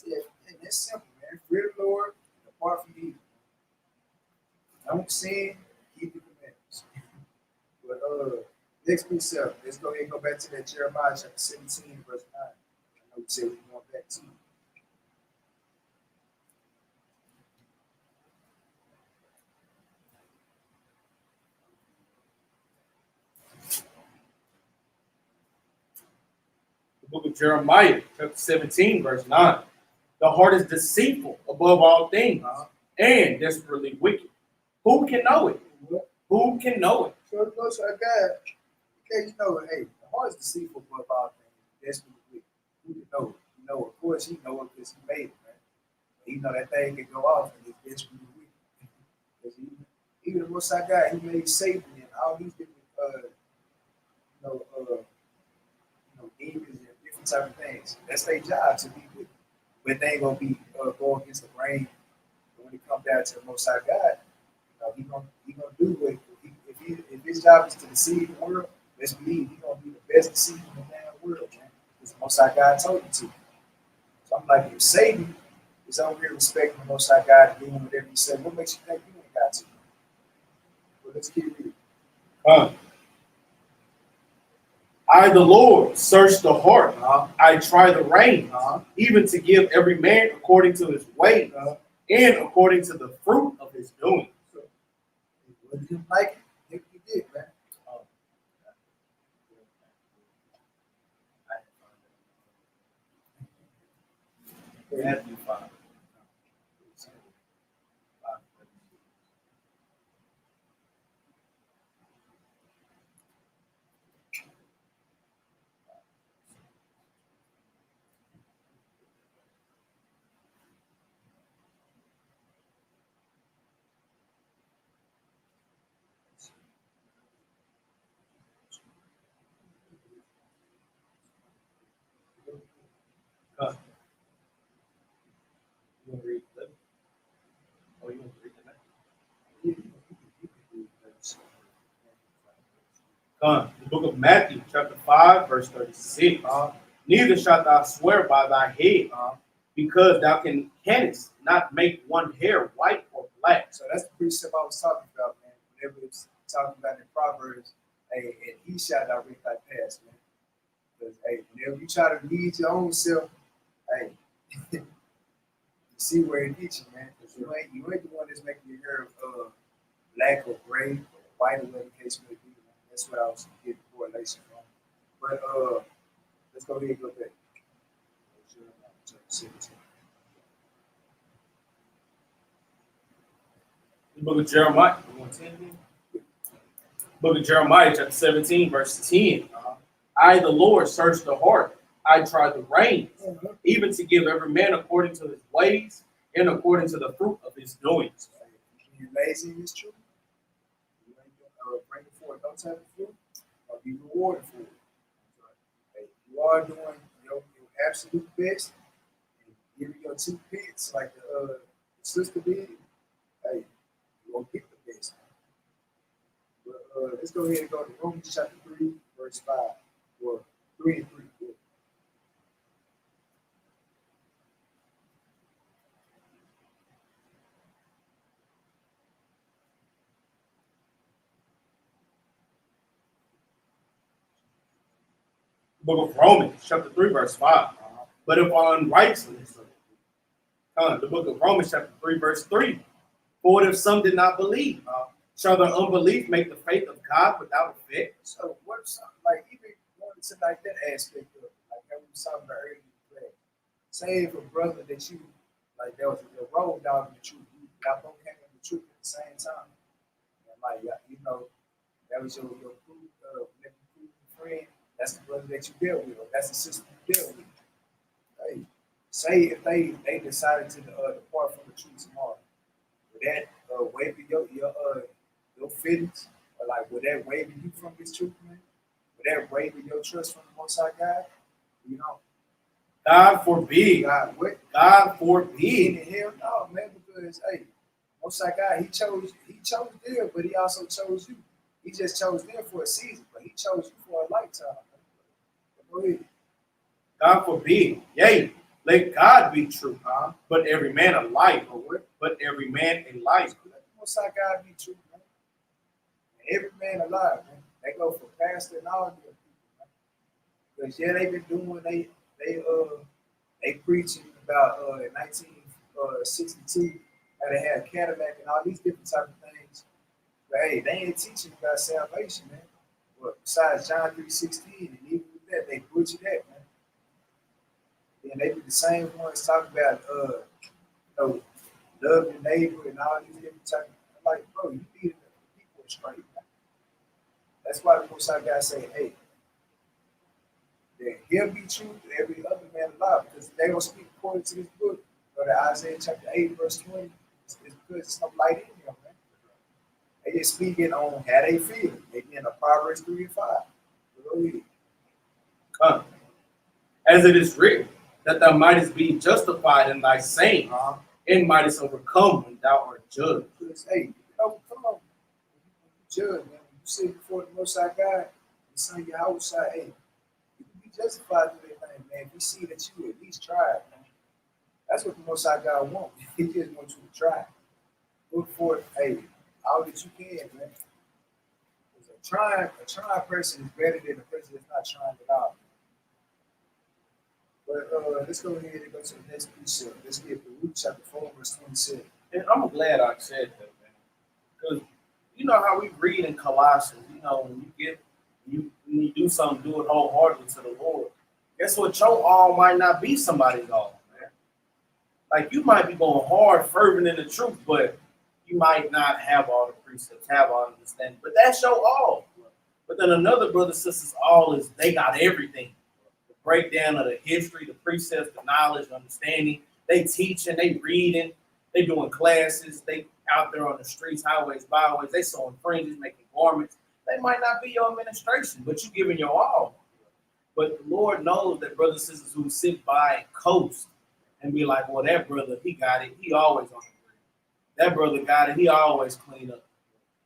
A: Yeah, that's simple, man. Fear the Lord, depart from evil. Don't sin, keep the commandments. But next precept, let's go ahead and go back to that Jeremiah chapter 17, verse 9. I know we said we're going back to.
B: The book of Jeremiah, chapter 17, verse 9. The heart is deceitful above all things and desperately wicked. Who can know it? Who can know it?
A: So it goes like that. Okay, you know, hey, the heart is deceitful above all things. Desperately wicked. Who can know it? You know, of course, he know it because he made it, man. But you know that thing can go off and it's desperately wicked. Because even the Most High God, he made Satan and all these different, demons and different type of things. That's their job to be wicked. But they ain't gonna be go against the grain. But when it comes down to the Most High God, he gonna do what if his job is to deceive the world. Let's believe he gonna be the best deceiver in the damn world, man. Because the Most High God told him to. So I'm like, if Satan is over here respecting the Most High God and doing whatever he said, what makes you think you ain't got to? Well, let's keep reading.
B: I, the Lord, search the heart. I try the reins, even to give every man according to his way and according to the fruit of his doing.
A: So, what you like it, if you did, man.
B: Matthew 5. You want to read 11? Oh, you want to read the The book of Matthew, chapter 5, verse 36. Neither shalt thou swear by thy head, because thou canst not make one hair white or black.
A: So that's the precept I was talking about, man. Whenever it's talking about in Proverbs, hey, and he shall direct thy paths, man. Because hey, whenever you try to lead your own self, hey, you see where it gets you, man. Because you ain't the one that's making your hair black or gray or white or whatever the case may be, man. That's what I was getting the correlation from. But let's go ahead and go back.
B: The book of Jeremiah. Book of Jeremiah, chapter 17, verse 10. I, the Lord, search the heart. I try the reins, even to give every man according to his ways and according to the fruit of his doings.
A: You're lazy in this truth. You ain't bring it forth no type of fruit, or be rewarded for it. Hey, you are doing your absolute best, and giving your 2 pence like the sister did. Hey, you gonna get the best. But let's go ahead and go to Romans chapter 3, verse 5, or 3 and 3. Yeah.
B: Book of Romans, chapter 3, verse 5. But if our unrighteousness, the book of Romans, chapter 3, verse 3. For what if some did not believe? Shall their unbelief make the faith of God without effect?
A: So what if something like even going to like that aspect of it, like that we was talking about earlier, say if a brother that you like that was your road dog in the truth, y'all both came in the truth at the same time. And like you know, that was your friend. That's the brother that you dealt with, or that's the sister you dealt with. Hey, say if they decided to depart from the truth tomorrow, would that waver your feelings, or like would that waver you from this truth, man? Would that waver your trust from the Most High God? You know,
B: God forbid.
A: God, what?
B: God forbid.
A: Hell no, man, because hey, Most High God, He chose them, but He also chose you. He just chose them for a season, but He chose you for a lifetime. Go ahead.
B: God forbid. Yea, let God be true, but every man a liar. But every man a liar.
A: Let the Most High God be true, man. And every man alive, man. They go for pastor and all the people, man. Because yeah, they've been doing they preaching about in 1962 how they had Cadillac and all these different type of things. But hey, they ain't teaching about salvation, man. But besides John 3:16, and even with that, they butchered that, man. And they be the same ones talking about love your neighbor and all these different type of like, bro, you leading the people straight, man. That's why the Most High God say, hey, that He'll be true to every other man alive, because they don't speak according to this book. Go to Isaiah chapter 8, verse 20. It's because there's some light in them, man. They just speaking on how they feel. They in a Proverbs 3 and 5. Go ahead.
B: Come. As it is written, that thou mightest be justified in thy saying, and mightest overcome when thou art judged.
A: Because, hey, you know, come on. When you judge, man, when you sit before the Most High God and say your house, hey, you can be justified through that thing, man. If you see that you at least tried, man. That's what the Most High God wants. He just wants you to try. Look for it, hey, all that you can, man. Because a trying person is better than a person that's not trying at all. But let's go ahead and go to the next precept. Let's get Luke chapter 4, verse 27.
B: And I'm glad I said that, man. Because you know how we read in Colossians, you know, when you do something, do it wholeheartedly to the Lord. Guess what? Your all might not be somebody's all, man. Like you might be going hard, fervent in the truth, but you might not have all the precepts, have all the understanding. But that's your all. But then another brother, sister's all is they got everything. Breakdown of the history, the precepts, the knowledge, the understanding. They teaching, they reading, they doing classes, they out there on the streets, highways, byways, they sewing fringes, making garments. They might not be your administration, but you giving your all. But the Lord knows that brothers and sisters who sit by and coast and be like, well, that brother, he got it. He always on the grid. That brother got it. He always clean up.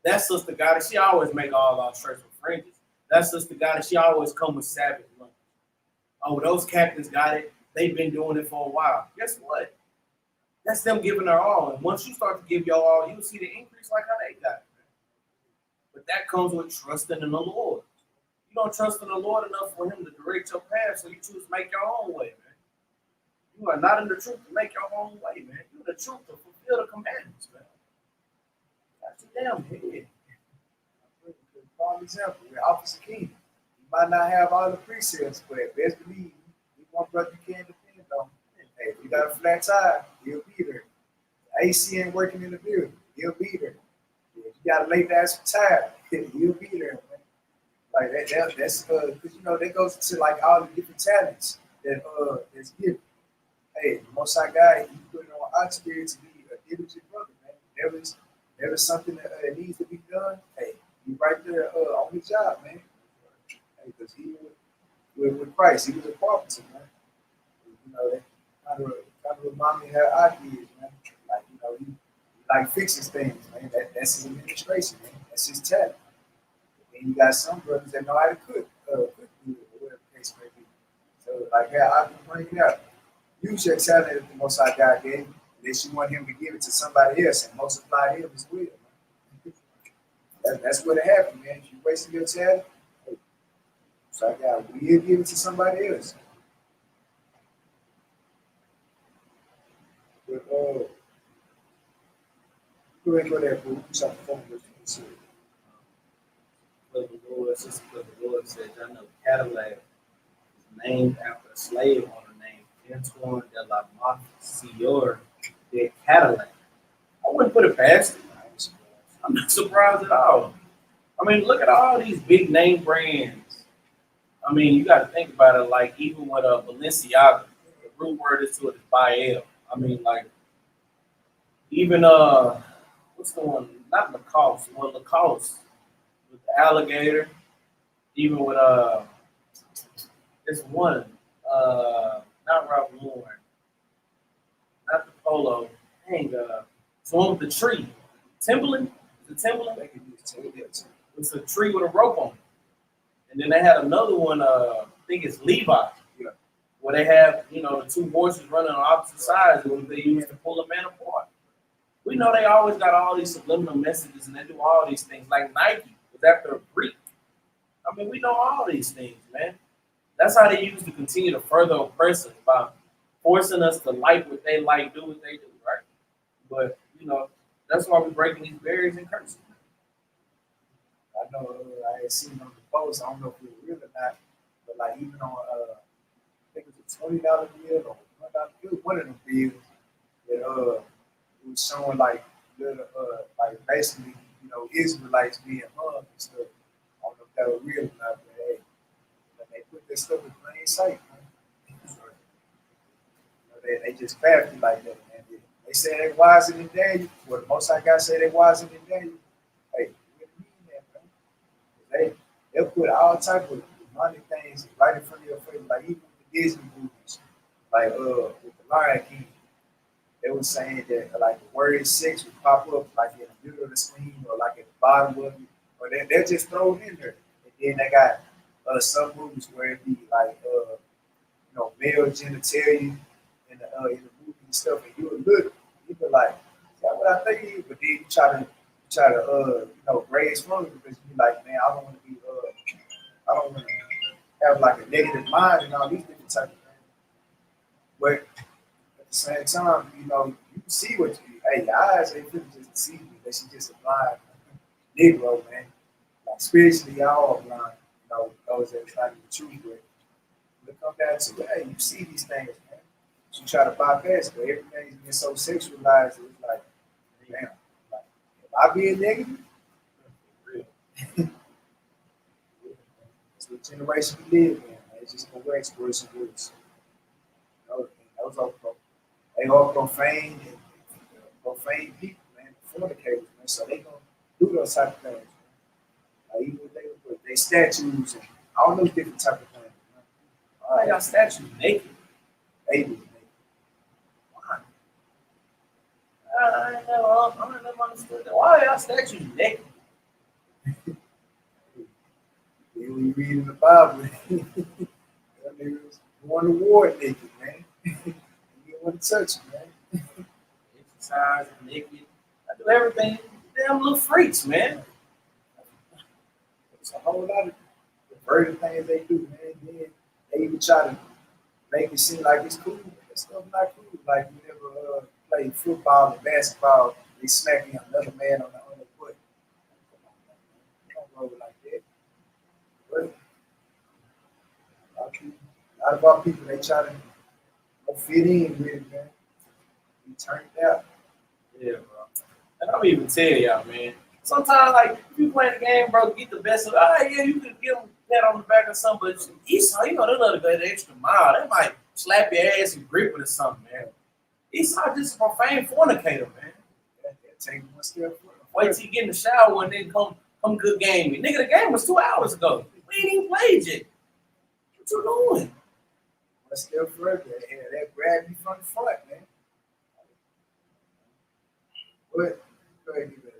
B: That sister got it. She always make all our shirts with fringes. That sister got it. She always come with Sabbath lunch. Oh, those captains got it. They've been doing it for a while. Guess what? That's them giving their all. And once you start to give your all, you'll see the increase like how they got it. But that comes with trusting in the Lord. You don't trust in the Lord enough for Him to direct your path, so you choose to make your own way, man. You are not in the truth to make your own way, man. You're in the truth to fulfill the commandments, man. That's a damn head.
A: For example, with Officer King. You might not have all the precepts, but best believe you one brother you can depend on. Hey, if you got a flat tire, he'll be there. AC ain't working in the building, he'll be there. If you got a late ass tire, he'll be there, man. Like that's because you know that goes to like all the different talents that's given. Hey, the Most High God, He put it on our spirit to be a diligent brother, man. There is something that needs to be done. Hey, you right there on the job, man. Because he with Christ, he was a carpenter, man. You know, that kind of remind me how I did, man. Like, you know, he like fixes things, man. That's his administration, man. That's his talent. And you got some brothers that know how to cook good, or whatever the case may be. So, like how I've been bringing out, use your talent that the Most High God gave you, unless you want Him to give it to somebody else and multiply Him as well, man. That's what happened, man. If you wasting your talent, so I got we'll give it to somebody else. But go ahead and go there, boo. Chapter 4, verse 26.
B: But the Lord said, I know Cadillac is named after a slave owner named
C: Antoine de la Monsieur de Cadillac. I wouldn't put it past him. I'm not surprised at all. I mean, look at all these big name brands. I mean, you got to think about it. Like even with Balenciaga, the root word is to it is Bael. I mean, like even what's the one? Not Lacoste. Well, Lacoste with the alligator. Even with this one, not Ralph Lauren, not the polo. Dang, it's the one with the tree. Timberland. The Timberland. It's a tree with a rope on it. And then they had another one, I think it's Levi, where they have, you know, the two horses running on opposite sides and they use to pull a man apart. We know they always got all these subliminal messages and they do all these things. Like Nike was after a Greek. I mean, we know all these things, man. That's how they use to continue to further oppress us by forcing us to like what they like, do what they do, right? But, you know, that's why we're breaking these barriers and curses.
A: I know I had seen on the post. I don't know if it was real or not, but like even on I think it was a $20 bill or $1, it was one of them bills that it was showing like little like basically, you know, Israelites being hung and stuff. I don't know if that was real or not, but hey, when they put this stuff in plain sight, man. You know, they just crafty like that, man. They say they wise in Daniel. Well, the most I got say they wise in Daniel. Hey, they'll put all type of demonic things right in front of your face, like even with the Disney movies, like with the Lion King, they were saying that like the word sex would pop up like in the middle of the screen or like at the bottom of it, or they're just thrown in there. And then they got some movies where it be like you know, male genitalia in the movie and stuff, and you would look, you be like, is that what I think it is? But then you try to you know, raise from it because you be like, man, I don't want to be I don't want to have like a negative mind and all these different type of things. But at the same time, you know, you can see what you, hey, your eyes ain't really just deceive you. That she just a blind Negro, man. Like spiritually, y'all are blind. You know, those that's not even true, but look come down to, hey, you see these things, man. You try to bypass it, but everything's been so sexualized, it's like, damn, like, am I being negative? That's what generation we live in, man. It's just gonna wax worse and worse. Those are they all profane and profane people, man, fornicators, man. So they gonna do those type of things, man. Like even with they statues and all those different type of things, man.
C: Why are y'all statues naked?
A: They do, man.
C: Why? I never understood that. Why are y'all statues naked?
A: When you read in the Bible, that niggas going to war naked, man. You don't want to touch it, man.
C: Exercise naked. I do everything. Damn little freaks, man.
A: It's a whole lot of perverted things they do, man. Then they even try to make it seem like it's cool. That stuff not cool. Like you never play football and basketball, they smacking another man on the foot. Come on, man. Don't roll like that. But a lot of our people, they try to fit in with it, man. You turn it out.
C: Yeah, bro. And I'm even tell y'all, man. Sometimes, like, if you play the game, bro, get the best of it. Oh, yeah, you could give them that on the back or something, but Esau, you know, they love to go the extra mile. They might slap your ass and grip it or something, man. Esau just a profane fornicator, man.
A: Take one step further.
C: Wait till you get in the shower and then come good game. Nigga, the game was 2 hours ago. We ain't even played yet. What you doing?
A: One step further, yeah, that grab you from the front, man. But go ahead, you better.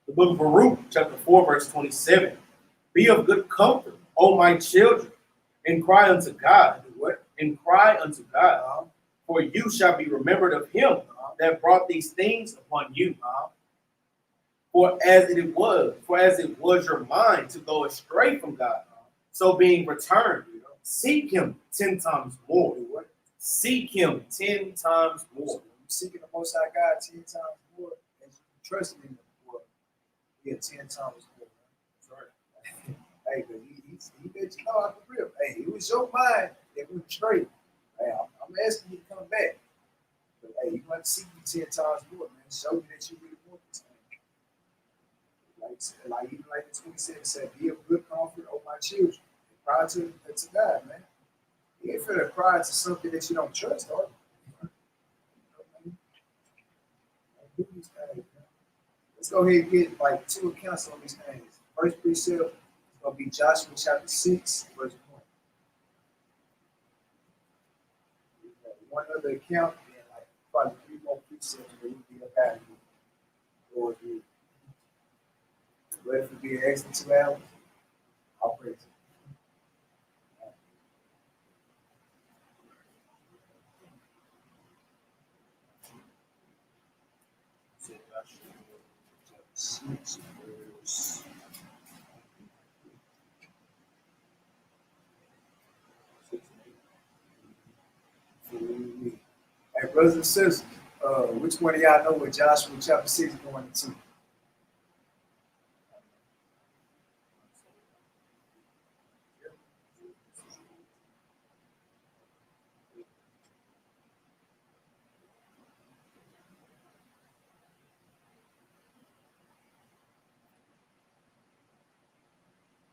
B: The book of Baruch, chapter 4, verse 27. Be of good comfort, O my children, and cry unto God. What? And cry unto God. For you shall be remembered of him that brought these things upon you. For as it was your mind to go astray from God, so being returned, seek him 10 times more. What? Seek him 10 times more.
A: So seeking the Most High God 10 times more, and trusting in him more, Yeah, 10 times more.
C: That's right.
A: Hey, but he let you know out the real. Hey, it was your mind that went straight. Hey, I'm asking you to come back. But hey, you want to see me 10 times more, man. Show me that you really want this thing. Like even like the 27 said, be of good comfort over my children. And cry to God, man. You ain't finna cry to something that you don't trust, are you? Do these things, man. Let's go ahead and get like 2 accounts on these things. First precept is gonna be Joshua chapter 6, verse 1. One other account, and like probably 3 more precepts where we'll be up out of here. Lord, you ready for being excellent 2 hours? I'll praise you. Six verse. Hey, brothers and sisters, which one of y'all know what Joshua chapter 6 is going into?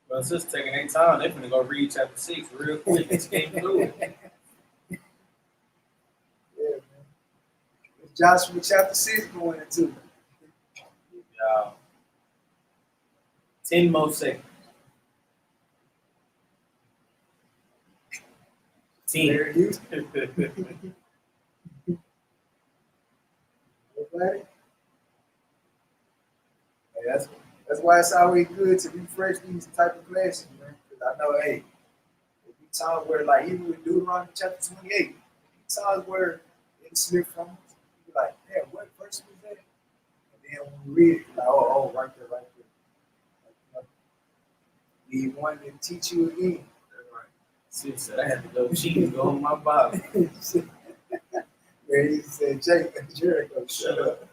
C: Well, it's just taking their time. They're gonna go read chapter 6 real quick and skim through it.
A: Yeah, man. It's Joshua chapter 6 going into.
C: 10 more seconds. 10.
A: There it is. Everybody? Hey, that's why it's always good to refresh these type of classes, man. Because I know, hey, there'll be times where, like, even with Deuteronomy chapter 28, times where it slipped from us. You be like, yeah, what verse was that? And then when we read it, like, oh, right there, right there. Need one to teach you again.
C: Sis said I had to go cheat and go on my Bible.
A: Where he said, Jericho, shut up.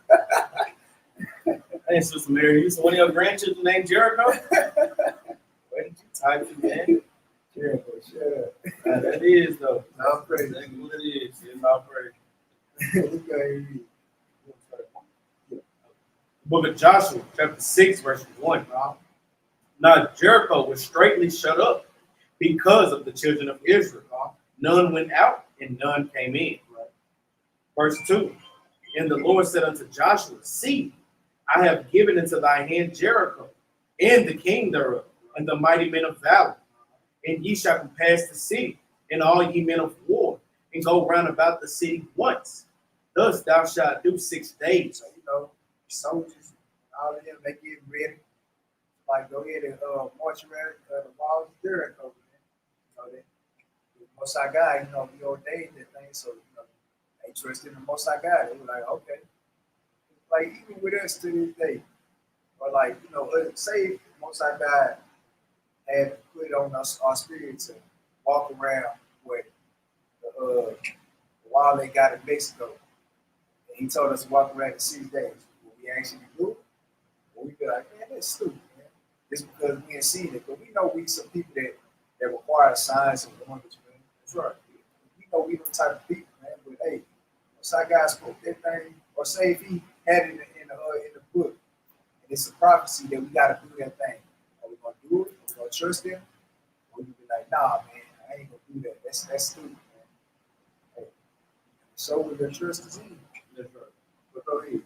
C: Hey, Sister Mary, you one of your grandchildren named Jericho? Where did you type it, man?
A: Jericho, shut up.
C: That is, though.
A: All praise.
C: That's what it is. It's all praise.
A: Let's go ahead and read.
B: Book of Joshua, chapter 6, verse 1. Now Jericho was straightly shut up because of the children of Israel. None went out and none came in. Verse 2. And the Lord said unto Joshua, see, I have given into thy hand Jericho, and the king thereof, and the mighty men of valor. And ye shall compass the city, and all ye men of war, and go round about the city once. Thus thou shalt do 6 days.
A: So, soldiers, all of them, they get ready. Like, go ahead and march around the walls of Jericho, man. That Most High God, we ordained that thing, so, they trusted in the Most High God. They were like, okay. Like, even with us to this day, or like, say the Most High God had put on us our spirit to walk around with the wall they got in Mexico. And he told us to walk around in 6 days. Will we actually do it? Or we be like, man, that's stupid, man. Just because we ain't seen it. But we know we some people that require signs and wonders, man. That's right. We know we them type of people, man. But hey, Most High God spoke that thing, or say if he had it in the book, and it's a prophecy that we got to do that thing. Are we gonna do it? Are we gonna trust him? Or we be like, nah, man, I ain't gonna do that. That's stupid, man. Hey, so with your trust is in. That's right. But go ahead.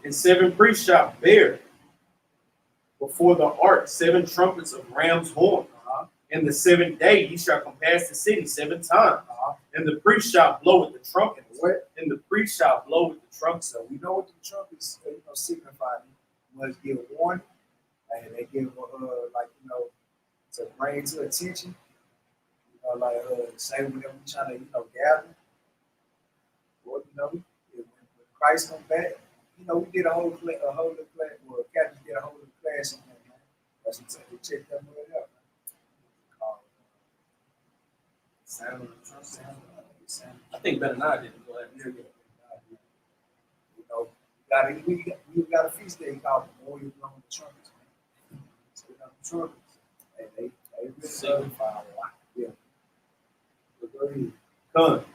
B: And 7 priests shall bear before the ark 7 trumpets of ram's horn. In the 7th day ye shall compass the city 7 times. And the priest shall blow with the trumpet.
A: What?
B: And the priest shall blow with the trumpet.
A: So we know what the trumpets signify. Must give warning, and they give to bring to attention. Say whenever we trying to gather, or when Christ come back, we did a whole class. Well, Capt did a whole class on that, man. That's what we check that word out.
C: I think Benaniyah didn't go ahead.
A: We We got a feast day called Memorial Blowing the Trumpets, man. So we got the trumpets. Hey, they really
C: Signify a lot.
A: Yeah. But go ahead.
B: Come.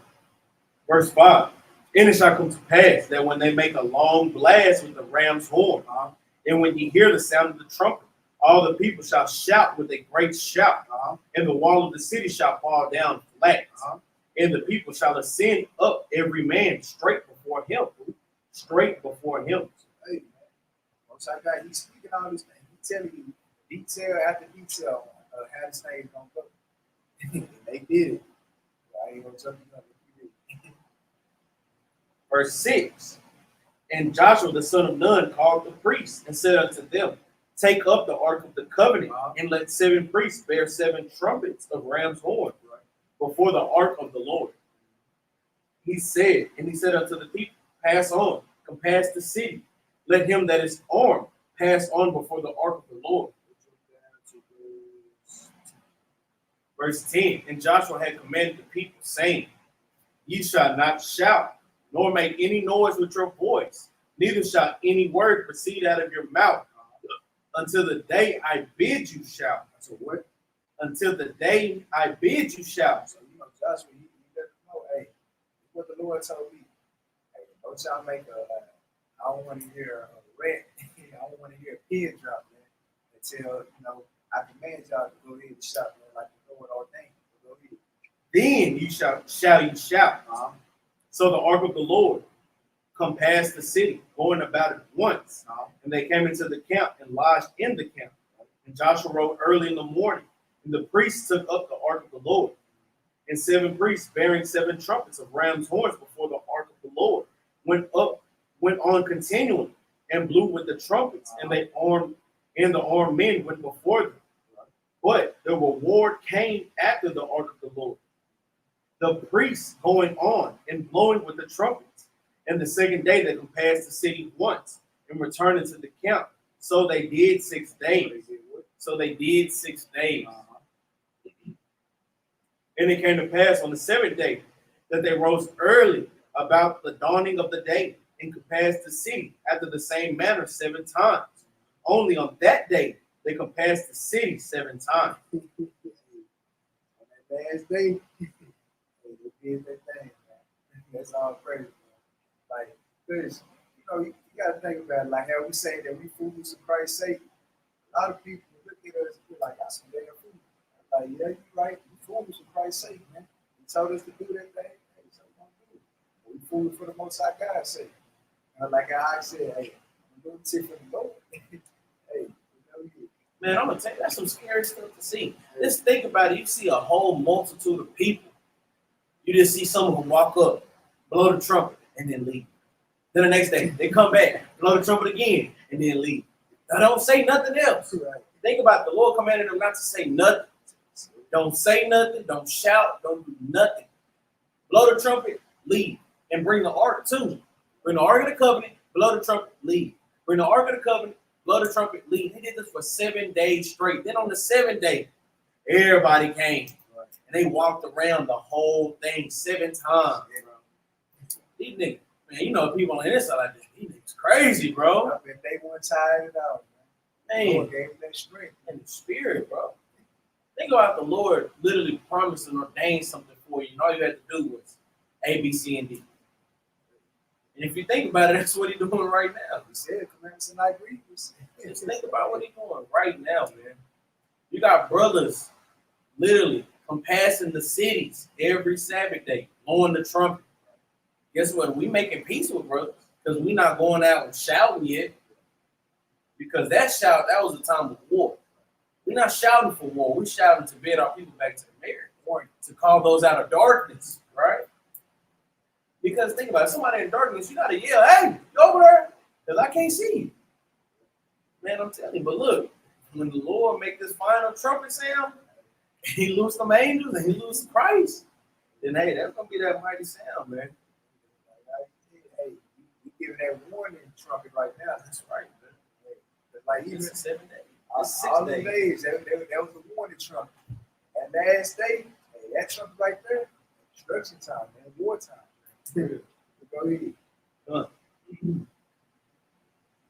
B: Verse 5. And it shall come to pass that when they make a long blast with the ram's horn, and when you hear the sound of the trumpet, all the people shall shout with a great shout, and the wall of the city shall fall down flat, and the people shall ascend up every man straight before him. Straight before him.
A: Hey, man. Most I got, he's speaking all this thing. He's telling you detail after detail on how this thing is going to go. And they did it. I ain't going to tell you nothing.
B: Verse 6. And Joshua the son of Nun called the priests and said unto them, take up the ark of the covenant, and let 7 priests bear 7 trumpets of ram's horn before the ark of the Lord. He said unto the people, pass on, compass the city. Let him that is armed pass on before the ark of the Lord. Verse 10. And Joshua had commanded the people, saying, ye shall not shout, nor make any noise with your voice, neither shall any word proceed out of your mouth until the day I bid you shout.
A: So what?
B: Until the day I bid you shout.
A: So, Joshua, he let them know, hey, what the Lord told me. Hey, don't y'all make I don't want to hear a rant. I don't want to hear a pin drop, man. Until, I command y'all to go ahead and shout, man, like the Lord ordained. Go ahead.
B: Then you shall you shout. So the ark of the Lord come past the city, going about it once. And they came into the camp and lodged in the camp. And Joshua rode early in the morning, and the priests took up the ark of the Lord. And 7 priests bearing 7 trumpets of ram's horns before the ark of the Lord went on continually and blew with the trumpets, and the armed men went before them. But the reward came after the ark of the Lord. The priests going on and blowing with the trumpets. And the second day they compassed the city once and returned into the camp. So they did 6 days. And it came to pass on the 7th day that they rose early about the dawning of the day and compassed the city after the same manner 7 times. Only on that day they compassed the city 7 times.
A: On that last day, they did that thing, man. That's all praise, man. Like, because, you got to think about it. Like how we say that we fools for Christ's sake. A lot of people look at us and be like, that's some damn fool. Like, yeah, you're right. We fools for Christ's sake, man. He told us to do that thing. Hey, so we're going to do it. We fools for the Most High God's sake. Like I said, hey, I'm doing it for the Lord. Hey,
C: Man, I'm going to tell you, that's some scary stuff to see. Just think about it. You see a whole multitude of people. You just see some of them walk up, blow the trumpet, and then leave. Then the next day, they come back, blow the trumpet again, and then leave. Now, don't say nothing else.
A: Right.
C: Think about it. The Lord commanded them not to say nothing. Don't say nothing. Don't shout. Don't do nothing. Blow the trumpet, leave. And bring the ark too. Bring the ark of the covenant, blow the trumpet, leave. Bring the ark of the covenant, blow the trumpet, leave. He did this for 7 days straight. Then on the 7th day, everybody came. And they walked around the whole thing 7 times. These niggas, man, people on the inside like this. These niggas crazy, bro.
A: I bet they weren't tired it out, man.
C: Man,
A: Lord gave them that strength.
C: and the spirit, bro. Think about the Lord literally promised and ordained something for you, and all you had to do was A, B, C, and D. And if you think about it, that's what he's doing right now.
A: He said, commandments and not grievous.
C: Just think about what he's doing right now, man. You got brothers literally compassing the cities every Sabbath day, blowing the trumpet. Guess what? We making peace with brothers because we not going out and shouting yet. Because that was a time of war. We're not shouting for war. We're shouting to bid our people back to the marriage, to call those out of darkness, right? Because think about it, somebody in darkness, you gotta yell, hey, you over there, because I can't see you. Man, I'm telling you, but look, when the Lord make this final trumpet sound, he loose them angels and he loose Christ, then hey, that's gonna be that mighty sound, man.
A: Hey, we giving that warning trumpet right now. That's right, man. Like even
C: 7 days.
A: all the days, that was a warning trumpet. And last day, hey, that trumpet right there, destruction time, man, war time. Go ahead.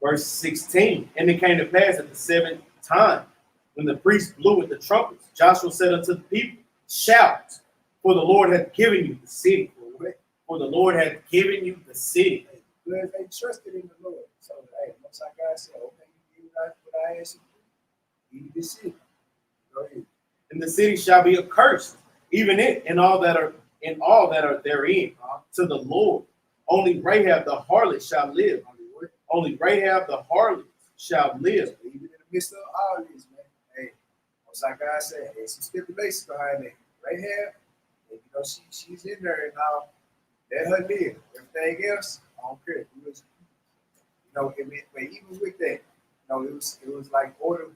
B: Verse 16, and it came to pass at the seventh time, when the priest blew with the trumpets, Joshua said unto the people, shout, for the Lord hath given you the city. For the Lord hath given you the city.
A: Because they trusted in the Lord. So, hey, most like God said, okay, you give us what I asked you to do. Give this city. Go ahead.
B: And the city shall be accursed, even it and all that are therein, to the Lord. Only Rahab the harlot shall live. Only Rahab the harlot shall live.
A: Even in the midst of all this, man. Hey, most like God said, hey, some stipulations behind it. Rahab, and, you know, she's in there and now let her live. Everything else, I don't care. You know, but even with that, you know, it was like order,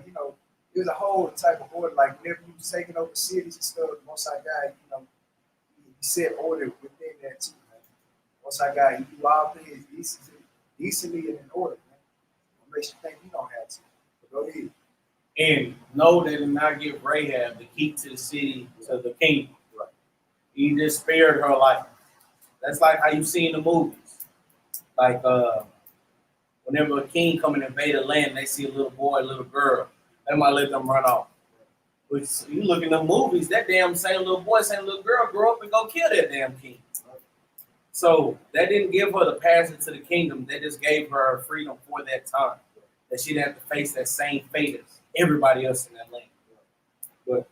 A: you know, it was a whole type of order. Like whenever you was taking over cities and stuff, most like God, you know, he set order within that too, man. Most like God, he do all things decently and in order, man. What makes you think you don't have to? But go ahead.
C: And no, they did not give Rahab the key to the city, to the kingdom.
A: Right.
C: He just spared her life. That's like how you see in the movies. Like whenever a king come and invade a land, they see a little boy, a little girl, they might let them run off. But you look in the movies, that damn same little boy, same little girl grow up and go kill that damn king. So that didn't give her the passage to the kingdom. That just gave her freedom for that time. That she didn't have to face that same fate as everybody else in that land. But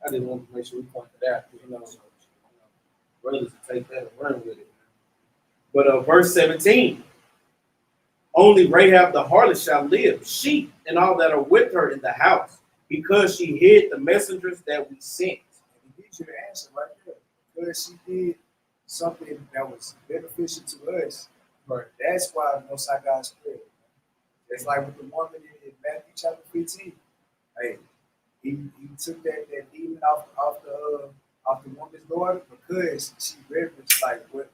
C: I just want to make sure we point that out. You know, brothers will take that and run with it. But verse 17, only Rahab the harlot shall live, she and all that are with her in the house, because she hid the messengers that we sent.
A: And he gives you the answer right there. Because she did something that was beneficial to us.
C: Right.
A: That's why the Most High God spared. It's like with the woman in Matthew chapter 15. Hey, he took that demon off the woman's daughter because she reverenced like what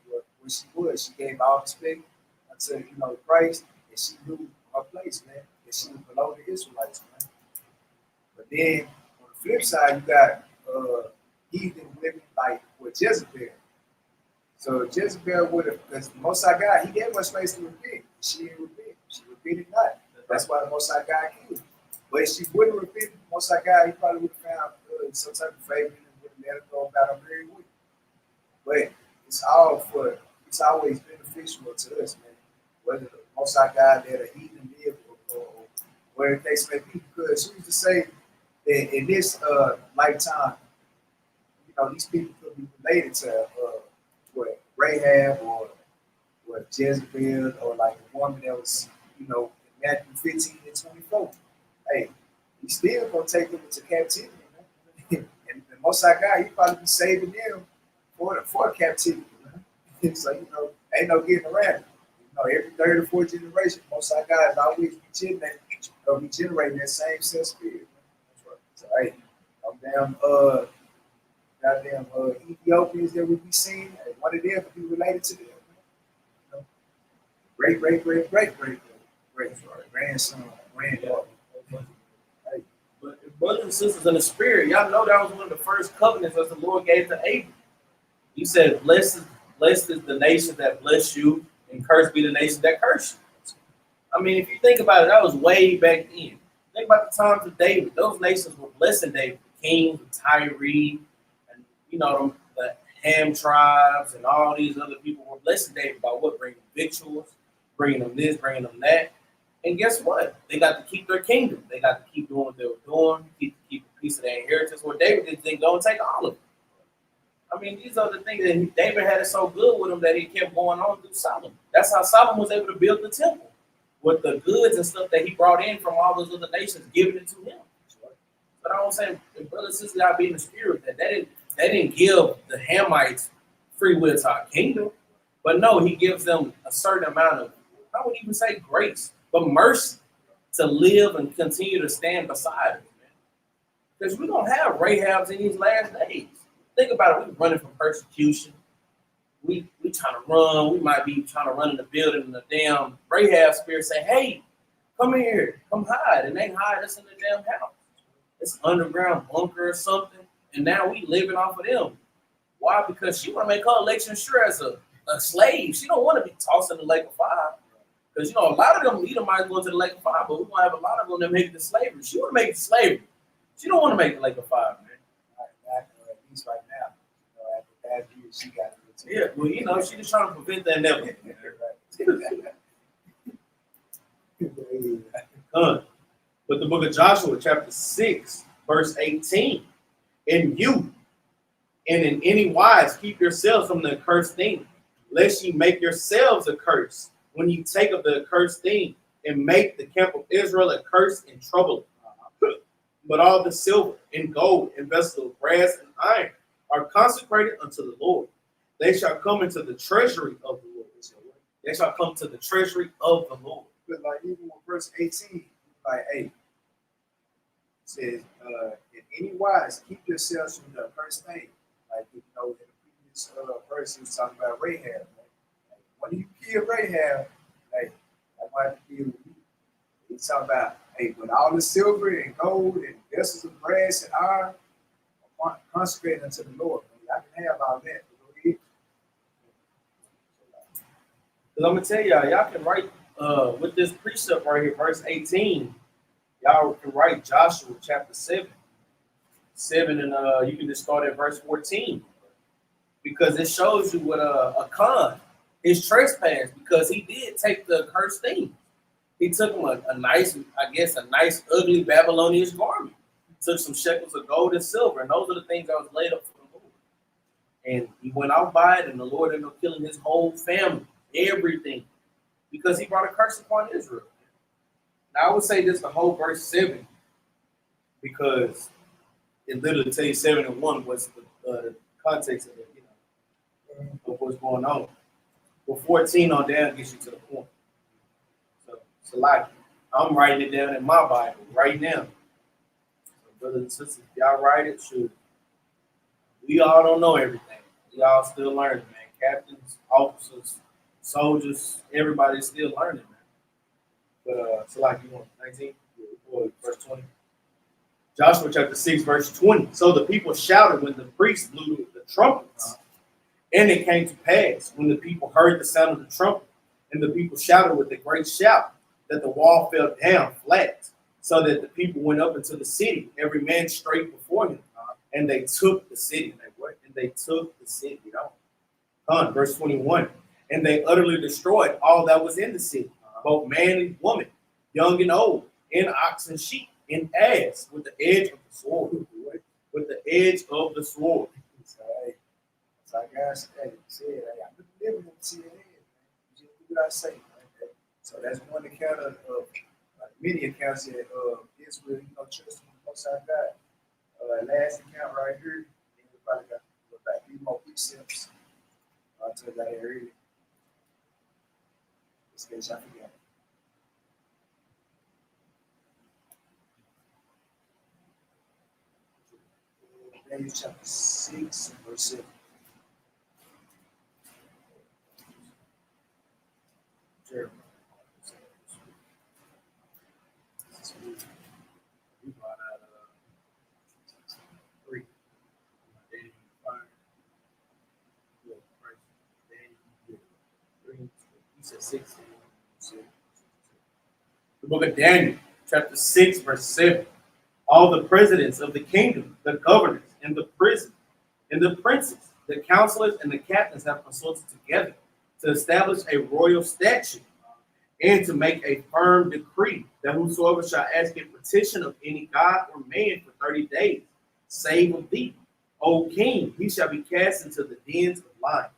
A: she was. She gave all respect unto Christ, and she knew her place, man. And she was below the Israelites, man. But then on the flip side, you got heathen living like with Jezebel. So Jezebel would have, because the Most High God, he gave her space to repent. She didn't repent. She repented not. That's why the Most High God killed her. But if she wouldn't repent, the Most High God, he probably would have found some type of favor and would have let her go about her married with. But it's always beneficial to us, man. Whether the Most High God let a heathen live or whatever the case may be. Because who's to say that in this lifetime, these people could be related to Rahab or Jezebel or like a woman that was, in Matthew 15 and 24. Hey, he's still gonna take them into captivity, man. And the Most High God, he probably be saving them for captivity, man. So ain't no getting around it. Every third or fourth generation, Most High God is always be generating that same self spirit. That's right. So hey, goddamn Ethiopians that we be seeing, one of them would be related to them. Great grandson, granddaughter. Hey.
C: But brothers and sisters in the spirit, y'all know that was one of the first covenants that the Lord gave to Abram. He said, blessed is the nation that bless you, and cursed be the nation that curse you. I mean, if you think about it, that was way back then. Think about the times of David. Those nations were blessing David. The kings, the Tyree, and the Ham tribes, and all these other people were blessing David by what? Bringing victuals, bringing them this, bringing them that. And guess what? They got to keep their kingdom. They got to keep doing what they were doing, keep a piece of their inheritance. Where David didn't think, don't take all of it. I mean, these are the things that David had it so good with him that he kept going on through Solomon. That's how Solomon was able to build the temple with the goods and stuff that he brought in from all those other nations, giving it to him. But I don't say, brothers and sisters, gotta be in the spirit that they didn't give the Hamites free will to our kingdom. But no, he gives them a certain amount of, I wouldn't even say grace, but mercy to live and continue to stand beside us, man. Because we don't have Rahabs in these last days. Think about it, we're running from persecution. We trying to run, we might be trying to run in the building and the damn Rahab spirit say, hey, come here, come hide. And they hide us in the damn house. It's an underground bunker or something. And now we living off of them. Why? Because she want to make her election sure as a slave. She don't want to be tossed in the lake of fire. Because, a lot of them Edomites go to the lake of fire, but we're going to have a lot of them that make it to slavery. She want to make it to slavery. She don't want to make the lake of fire, man.
A: At least right now. After that year, she got it.
C: Yeah, well, she just trying to prevent that never. But the book of Joshua, chapter 6, verse 18. And you, and in any wise, keep yourselves from the accursed thing, lest ye make yourselves accursed when you take of the accursed thing, and make the camp of Israel accursed and troubled. But all the silver and gold and vessels of brass and iron are consecrated unto the Lord. They shall come into the treasury of the Lord. They shall come to the treasury of the Lord.
A: But like even with verse 18, like 8, it says, in any wise, keep yourselves from the accursed thing. Like, in the previous verse, he was talking about Rahab. Like, when you kill Rahab, like, that might have to deal with you. He's talking about, hey, when all the silver and gold and vessels of brass and iron are consecrated unto the Lord. I can have all that.
C: Because I'm going to tell y'all can write with this precept right here, verse 18, y'all can write Joshua chapter 7. 7 and you can just start at verse 14. Because it shows you what Achan, his trespass, because he did take the accursed thing. He took him a nice ugly Babylonian garment. Took some shekels of gold and silver, and those are the things that was laid up for the Lord. And he went out by it, and the Lord ended up killing his whole family, everything, because he brought a curse upon Israel. Now I would say this the whole verse 7, because it literally tells you 7 and 1 was the context of it, of what's going on. But 14 on down gets you to the point. So it's a lot. I'm writing it down in my Bible right now. So brothers and sisters, if y'all write it, shoot. We all don't know everything. We all still learning, man. Captains, officers, soldiers, everybody's still learning, man. But so like you want 19 or verse 20. Joshua chapter 6, verse 20. So the people shouted when the priests blew the trumpets. And it came to pass when the people heard the sound of the trumpet, and the people shouted with a great shout, that the wall fell down flat, so that the people went up into the city, every man straight before him, and they took the city. And they took the city. Verse 21. And they utterly destroyed all that was in the city, both man and woman, young and old, and ox and sheep, and ass, with the edge of the sword. With the edge of the sword.
A: So I guys said, hey, I'm living in CNN, man. You just do what I say. Okay? So that's one account of many accounts that Israel, trust in the Most High God. Last account right here, and we probably got about 3 more precepts. I'll tell you that area. Just in case I forget. Daniel chapter 6, verse 7. Jerubbaal. We brought out 3. Daniel 5. He said 6. The book of Daniel, chapter 6, verse 7. All the presidents of the kingdom, the governors, and the prison, and the princes, the counselors, and the captains have consulted together to establish a royal statute and to make a firm decree that whosoever shall ask a petition of any god or man for 30 days, save of thee, O king, he shall be cast into the dens of lions.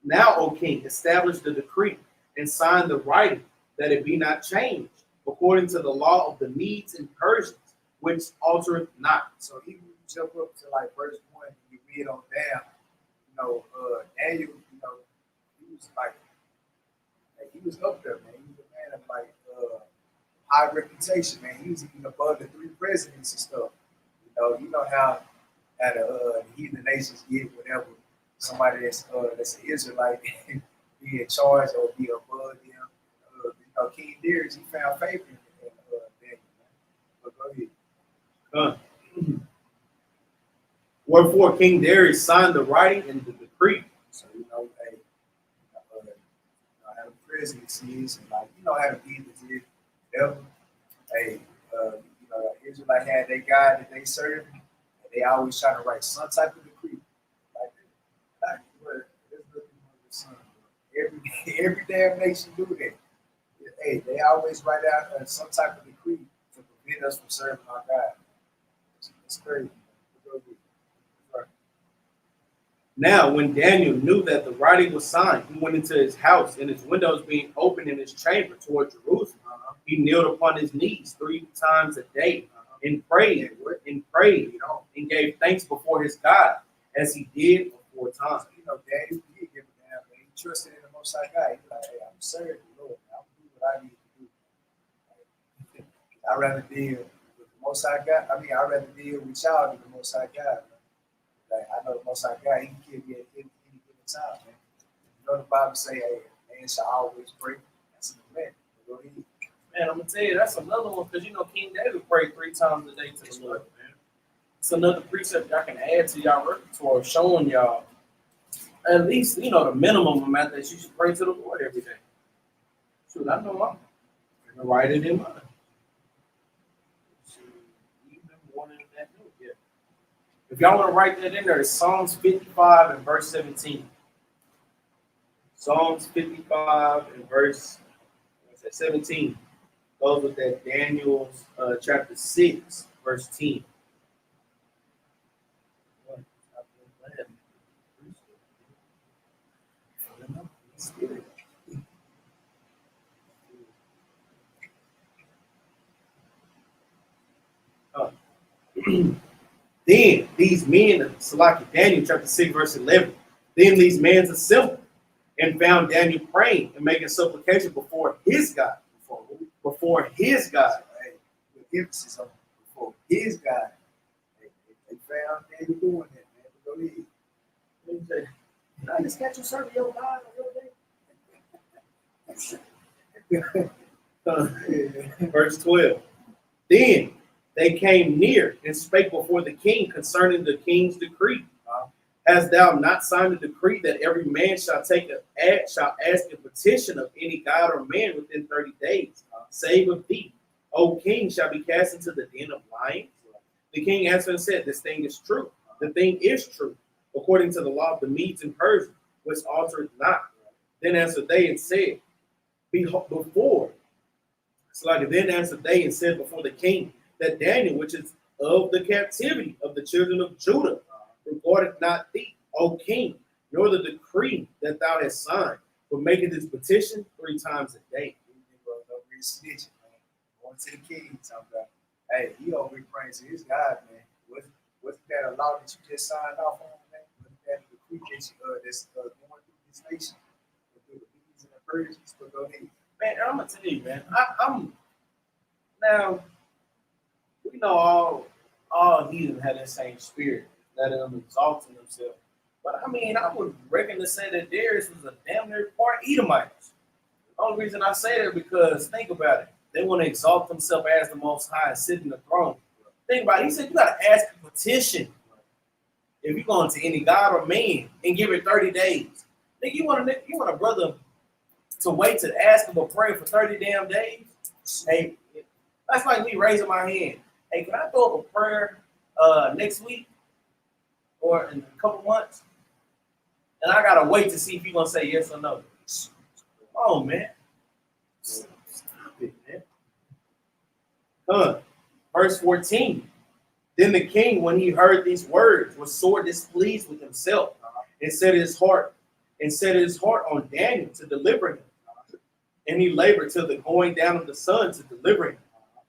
A: Now, O king, establish the decree and sign the writing, that it be not changed, according to the law of the Medes and Persians, which altereth not. So even when you jump up to like verse 1, you read on down, Daniel, he was like he was up there, man. He was a man of like high reputation, man. He was even above the 3 presidents and stuff. You know how the heathen nations get whenever somebody that's an Israelite be in charge or be above them. King Darius, he found favor in Daniel, man. But go ahead. Wherefore King Darius signed the writing and the decree. So, how the presidency know how the people did. Ever. Hey, you know, Israelite had their God that they serve, and they always trying to write some type of decree. Like, let's look at the sun. Every damn nation do that. Hey, they always write out some type of decree to prevent us from serving our God. It's crazy.
C: Now, when Daniel knew that the writing was signed, he went into his house, and his windows being opened in his chamber toward Jerusalem. He kneeled upon his knees 3 times a day and prayed and gave thanks before his God, as he did before time.
A: You know, Daniel, he didn't give a damn, man. He trusted in the Most High God. He's like, hey, I'm serving the Lord. I'm doing what I need to do. I'd rather deal with the Most High God. I mean, I'd rather deal with y'all than the Most High God. Like, I know the Most High God, he can kill me at any given time, man. You know, the Bible say, hey, man shall always pray. That's a command. Go ahead.
C: Man, I'm gonna tell you, that's another one, because you know King David prayed 3 times a day to the Lord, man. It's another precept y'all can add to y'all repertoire, showing y'all at least, you know, the minimum amount that you should pray to the Lord every day. Shoot, I know I'm gonna write it in mine. Even one in that note, yeah. If y'all want to write that in there, it's Psalms 55 and verse 17. Psalms 55 and verse 17. Goes with that Daniel's chapter 6, verse 10. Then these men, Salaki, Daniel chapter 6, verse 11. Then these men assembled and found Daniel praying and making supplication before his God. Before his God.
A: Hey, with emphasis on before his God. They found Daniel doing that, man. Go ahead.
C: I just got you serving your God on your day. Verse 12. Then they came near and spake before the king concerning the king's decree. Hast thou not signed a decree that every man shall ask a petition of any god or man within 30 days, save of thee, O king, shall be cast into the den of lions? The king answered and said, this thing is true. The thing is true, according to the law of the Medes and Persians, which altereth not. Then answered they and said, then answered they and said before the king, that Daniel, which is of the captivity of the children of Judah, regarded not thee, O king, nor the decree that thou hast signed, but maketh his petition 3 times a day.
A: Going to the king, talking about, hey, he over here praying to his God, man. Wasn't that a law that you just signed off on, man? Wasn't that the decree that that's going through this nation? The Medes and the Persians, but go ahead.
C: Man, I'm gonna tell you, man. I'm now. We know all heathens have that same spirit, letting them exalting themselves. But I mean, I would reckon to say that theirs was a damn near part Edomites. The only reason I say that because think about it. They want to exalt themselves as the Most High and sit in the throne. Think about it. He said you got to ask a petition if you're going to any god or man and give it 30 days. Think you want a brother to wait to ask him a prayer for 30 damn days? Hey, that's like me raising my hand. Hey, can I throw up a prayer next week or in a couple months? And I gotta wait to see if you're gonna say yes or no. Oh man. Stop it, man. Verse 14. Then the king, when he heard these words, was sore displeased with himself, and set his heart on Daniel to deliver him. And he labored till the going down of the sun to deliver him.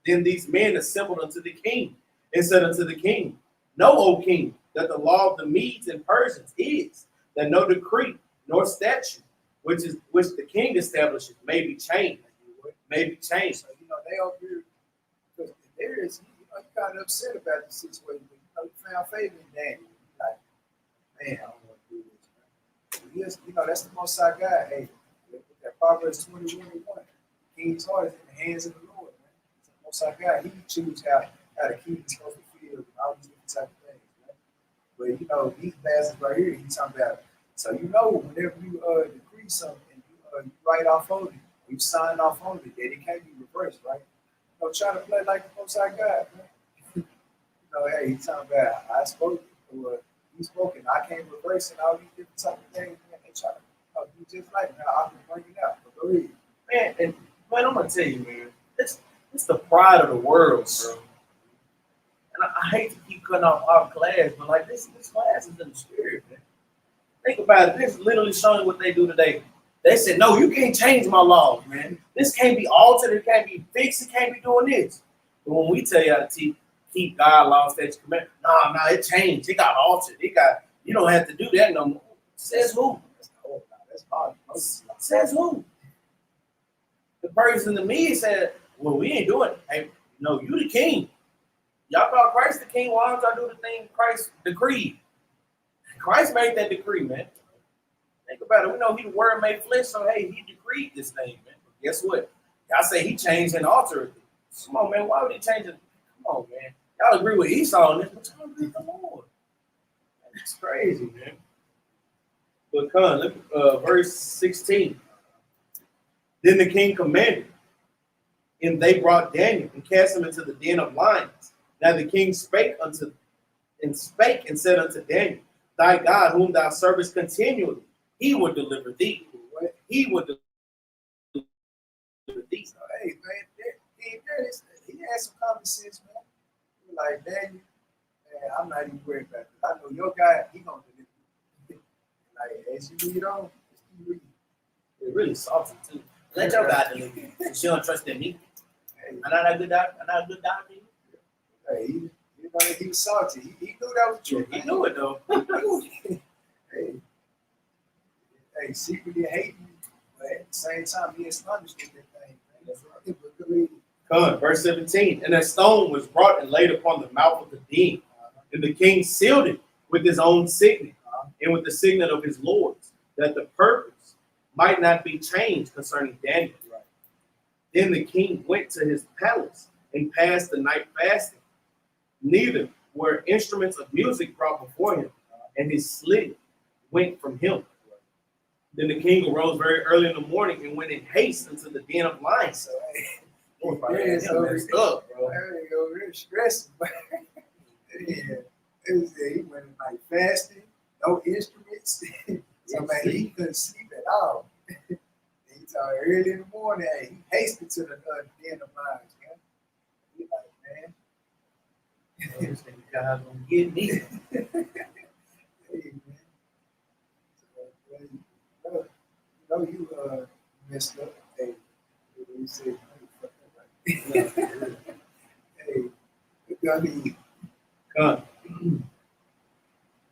C: Then these men assembled unto the king, and said unto the king, Know, O king, that the law of the Medes and Persians is that no decree nor statute which the king establishes may be changed.
A: So, you know, they over here, because there is, you know, you kind of upset about the situation. You found favor in Daniel. Like, man, I don't want to do this, man. Yes, you know, that's the Most High God. Hey, that Proverbs 20:21, king's heart is in the hands of the Lord, man. It's the Most High God. He chooses how the king is supposed to feel and all these different type of things, man. But, you know, these passages right here, he's talking about. So, you know, whenever you decree something, you write off of it, We signed off on it. It can't be reversed, right? Try to play like the Most High God, man. Hey, he's talking about I spoke, or he spoke, and I can't reverse it. All these different type of things, man. They try to do just like man. I can bring it out. But go ahead.
C: Man, and man, I'm gonna tell you, man, it's the pride of the world, bro. And I hate to keep cutting off our class, but like this class is in the spirit, man. Think about it. This is literally showing what they do today. They said, no, you can't change my laws, man. This can't be altered. It can't be fixed. It can't be doing this. But when we tell you how to keep God laws, statutes, commandments, no, it changed. It got altered. You don't have to do that no more. Says who?
A: That's hard.
C: Says who? The person to me said, well, we ain't doing it. Hey, no, you the king. Y'all call Christ the king. Why don't y'all do the thing Christ decreed? Christ made that decree, man. Think about it. We know he the word made flesh, so hey, he decreed this thing, man. But guess what? Y'all say he changed and altered it. Come on, man. Why would he change it? Come on, man. Y'all agree with Esau on this, but y'all agree with the Lord. Man, that's crazy, man. But come, look at verse 16. Then the king commanded, and they brought Daniel and cast him into the den of lions. Now the king spake and said unto Daniel, thy God, whom thou servest continually, he will deliver thee. He will deliver thee.
A: Hey, man, he had some common sense, man. He was like, Daniel, man, I'm not even worried about it. I know your God, he gonna deliver you. Like, as you read on, just keep reading.
C: It's really salty too. Let your God deliver you. She don't trust in me.
A: Hey,
C: I'm not a good doctor. I'm not a good doctor.
A: hey, he was salty. He knew that was true.
C: He knew it though.
A: Hey, secretly hating, but at the same time, he astonished with that thing. Man. That's right.
B: Come, verse 17. And a stone was brought and laid upon the mouth of the den. And the king sealed it with his own signet and with the signet of his lords, that the purpose might not be changed concerning Daniel. Right. Then the king went to his palace and passed the night fasting. Neither were instruments of music brought before him, and his sleep went from him. Then the king arose very early in the morning and went in haste into the den of lions.
A: So, messed up, bro. Really stressing. Yeah, he went like fasting, no instruments. So man, he couldn't sleep at all. He told early in the morning, hey, he hasted to the den of lions, man. He like, man.
C: This nigga God's gonna get me.
A: Hey, man. So, you messed up. Hey, you said, hey, I mean,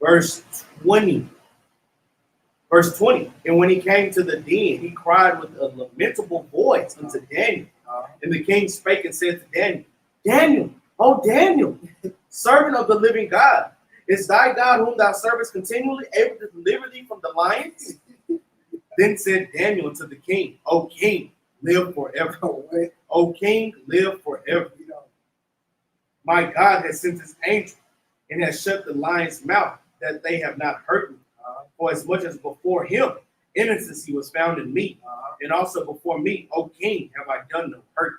B: Verse 20. Verse 20. And when he came to the den, he cried with a lamentable voice unto Daniel. And the king spake and said to Daniel, Daniel, oh Daniel, servant of the living God, is thy God whom thou servest continually able to deliver thee from the lions? Then said Daniel unto the king, O king, live forever. O king, live forever. My God has sent his angel and has shut the lion's mouth, that they have not hurt me. For as much as before him, innocency was found in me, and also before me, O king, have I done no hurt.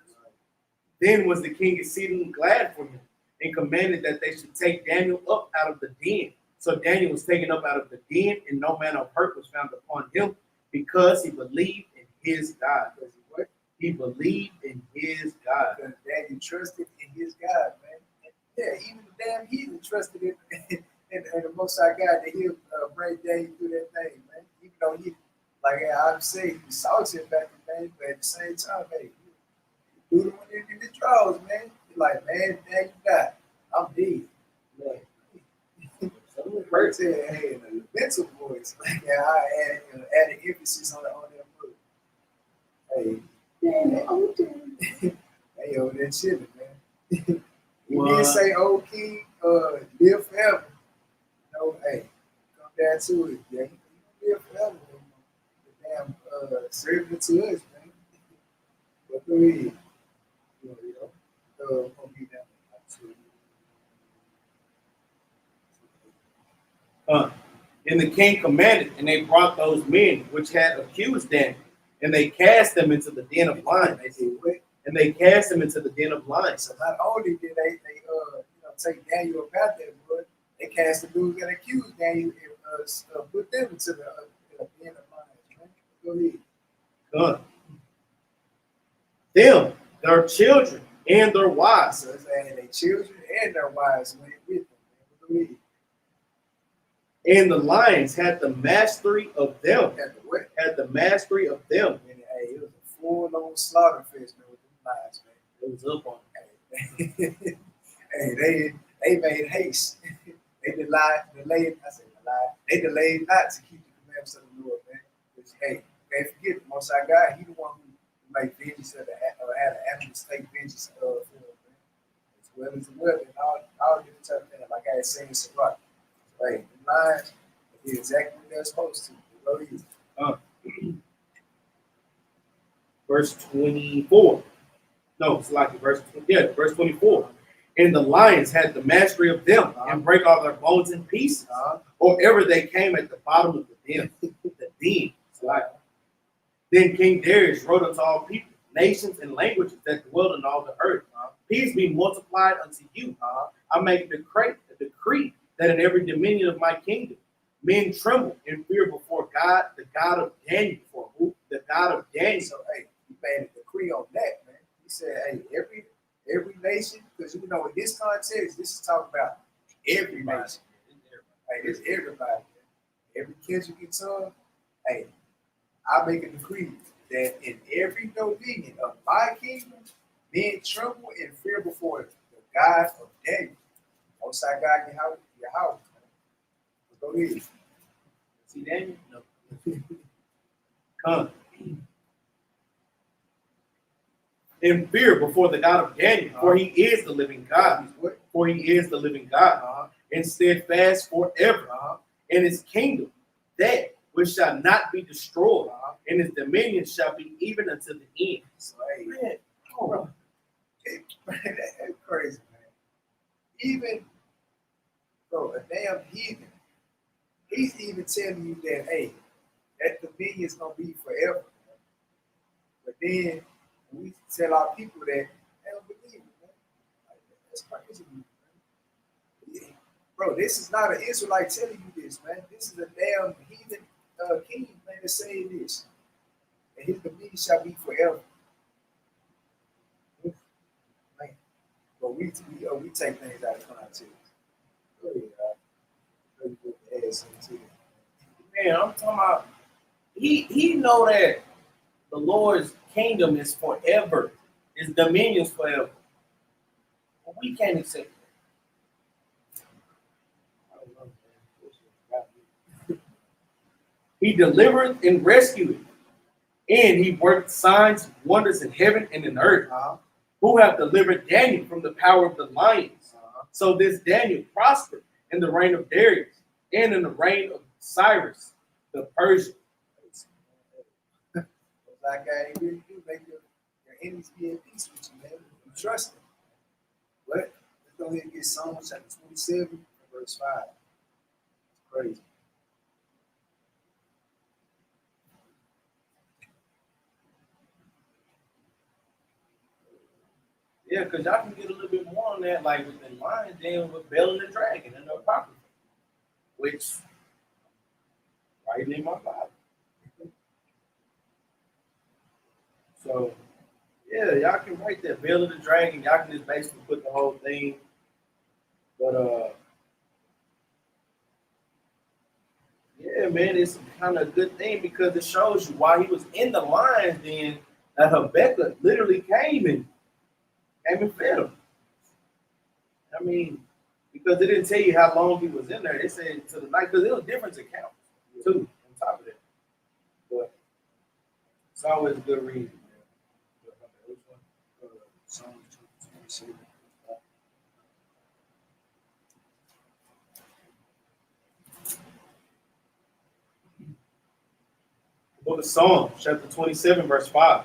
B: Then was the king exceedingly glad for him, and commanded that they should take Daniel up out of the den. So Daniel was taken up out of the den, and no manner of hurt was found upon him, because he believed in his God. He believed in his God.
A: Because Daniel trusted in his God, man. And yeah, even the damn heathen trusted in the Most High God that he'll bring Daniel through that thing, man. Even though he, like I'm saying, he salty back in man, but at the same time, hey, he do the one in the draws, man. He's like, man, Daniel died. I'm dead. Man. So right there, hey, in the mental voice, like I added emphasis on that word. Hey. Yeah, oh, hey, over there chilling, man. He didn't say, "Oh, king, live forever." No, hey, come down to it. Yeah, he live forever. The damn servant to us, man. But go ahead, gonna be down
B: And the king commanded, and they brought those men which had accused Daniel, And they cast them into the den of lions.
A: They did what?
B: And they cast them into the den of lions.
A: So not only did they take Daniel up out there, but they cast the dudes that accused Daniel and put them into the den of lions. Man. Go ahead.
B: Done. Them, their children, and their wives.
A: So it's saying their children and their wives went with them. Man. Go ahead.
B: And the lions had the mastery of them.
A: Had the what?
B: Had the mastery of them.
A: And hey, it was a full-on slaughter fest, man, with them lions, man.
B: It was up on
A: Hey, hey, they made haste. They delayed not to keep the commandments of the Lord, man. Because, hey, can't forget the Most High God, he the one who made vengeance had an animals take vengeance for them, man. As well as the weapon, all different type of things. Like I had said in Sabbath. Hey, the lions did exactly what they're supposed to. Go ahead.
B: Verse 24. No, it's like verse 24. And the lions had the mastery of them and break all their bones in pieces, or ever they came at the bottom of the den. Then King Darius wrote unto all people, nations, and languages that dwell in all the earth. Peace be multiplied unto you. I make a decree that in every dominion of my kingdom, men tremble in fear before God, the God of Daniel. For who? The God of Daniel.
A: So, hey, he made a decree on that, man. He said, hey, every nation, because you know in this context, this is talking about every nation. Hey, it's everybody. Every kindred and tongue. Hey, I make a decree that in every dominion of my kingdom, men tremble in fear before the God of Daniel. Most High God, your house. Go ahead.
C: See Daniel? No.
B: Come. In fear before the God of Daniel, for he is the living God. For he is the living God, and steadfast forever. And his kingdom, that which shall not be destroyed, and his dominion shall be even unto the end.
A: So, hey, man, that's crazy, man. Even, bro, a damn heathen, he's even telling you that, hey, that dominion is going to be forever. Man. But then, we tell our people that they don't believe it, man. Like, that's crazy, man. Yeah. Bro, this is not an Israelite telling you this, man. This is a damn heathen king, man, that's saying this. And his dominion shall be forever. Man. But we take things out of context. Go ahead,
C: Man, I'm talking about he know that the Lord's kingdom is forever. His dominion is forever. But we can't accept that.
B: He delivered and rescued, and he worked signs, wonders in heaven and in earth. Who have delivered Daniel from the power of the lions. So this Daniel prospered in the reign of Darius and in the reign of Cyrus the Persian.
A: Like I really do make your enemies be at peace with you, man. You trust them. But let's go ahead and get Psalms chapter 27, verse 5. It's crazy.
C: Yeah, because y'all can get a little bit more on that, like with the lions, then with Bell and the Dragon and the Apocrypha, which right in my Bible. So, yeah, y'all can write that Bell of the Dragon. Y'all can just basically put the whole thing. But, yeah, man, it's kind of a good thing because it shows you why he was in the lion's den that Habakkuk literally came and fed him. I mean, because it didn't tell you how long he was in there. It said to the night, because it was different accounts, too, on top of that. But it's always a good read.
A: Psalms 27.
B: Book of Psalms, chapter 27, verse 5.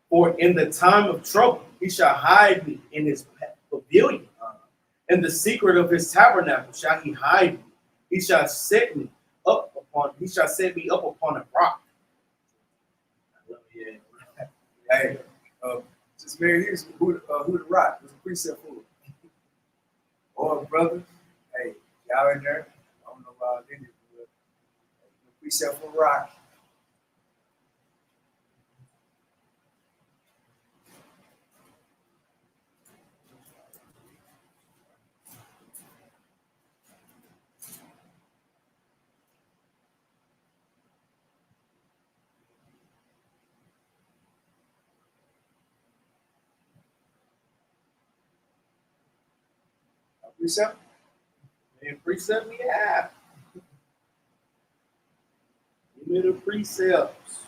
B: For in the time of trouble, he shall hide me in his pavilion. In the secret of his tabernacle shall he hide me. He shall set me up upon a rock.
A: Hey, just Mary Hughes, who the rock was a precept for. Or brother, hey, y'all in there? I don't know about it, but precept for rock. Precept?
C: Man, precept me out. Give me the precepts.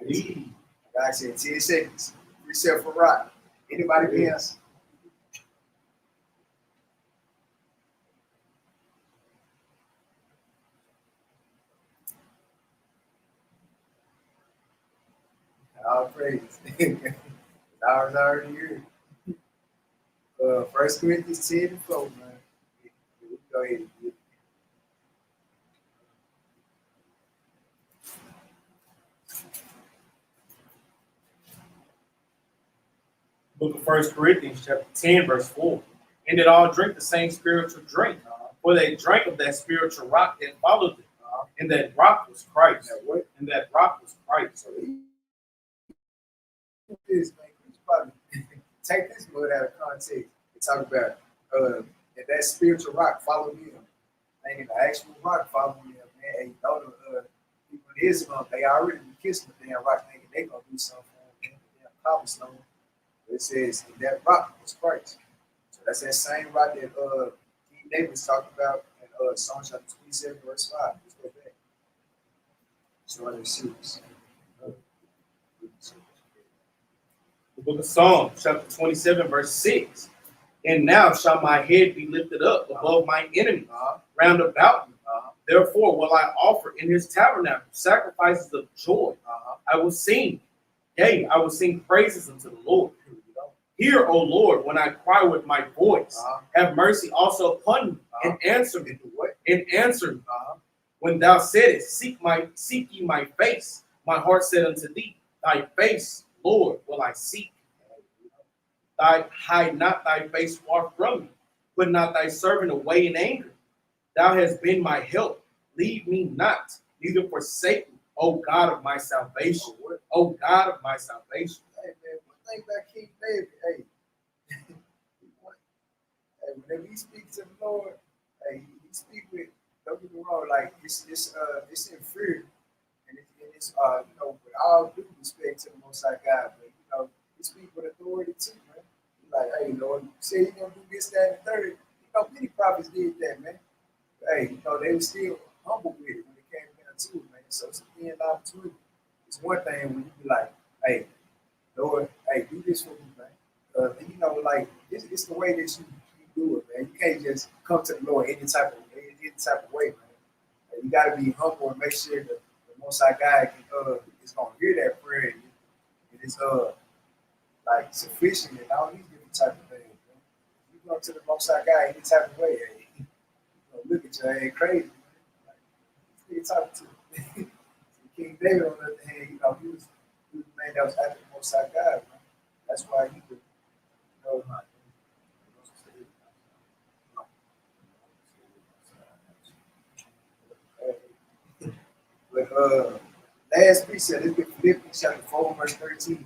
C: Please.
A: Like I said, 10 seconds. Precept for rock. Anybody else? All praise. I was already here. 1 Corinthians 10 and 4, man. Go ahead.
C: Book of 1 Corinthians, chapter 10, verse 4. And did all drink the same spiritual drink, for they drank of that spiritual rock that followed them. And that rock was Christ. And that rock was Christ.
A: So this, man, you probably take this word out of context and talk about that spiritual rock follow him. Thinking the actual rock follow him, man. And you know the people in Islam, they already been kissing the damn rock, thinking they gonna do something for them, damn cobble stone. It says that rock was Christ. So that's that same rock that King David was talking about in Psalm chapter 27, verse 5. Let's go back. So other series.
C: The book of Psalms, chapter 27, verse 6. And now shall my head be lifted up above my enemies round about me. Therefore will I offer in his tabernacle sacrifices of joy. I will sing. Yea, I will sing praises unto the Lord. Hear, O Lord, when I cry with my voice. Have mercy also upon me and answer me. And answer me. When thou saidest, seek ye my face, my heart said unto thee, thy face, Lord, will I seek. Hide not thy face far from me. Put not thy servant away in anger. Thou hast been my help. Leave me not, neither forsake me, O God of my salvation. O God of my salvation.
A: Hey, man, one thing about King David, hey, whenever he speaks to the Lord, hey, he speaks with, don't get me wrong, like, it's in fear, and it's you know, with all due respect to the Most High God, but, you know, he speaks with authority too, man. He's like, hey, Lord, you say you're going to do this, that, and the third. You know, many prophets did that, man. Hey, you know, they were still humble with it when it came down to it, man. So it's a thin line between it. It's one thing when you be like, hey, Lord, hey, do this for me, man. And you know, like, it's the way that you do it, man. You can't just come to the Lord any type of way, man. And you got to be humble and make sure that the Most High God is going to hear that prayer and it's like sufficient and all these different type of things, man. You go to the Most High God any type of way, hey, you know, look at your head crazy, man. Like, who you talking to? King David, on the other hand, you know, he was the man that was after the Most High God, man. That's why he could, you know, but last precept, it's been Philippians chapter 4, verse 13.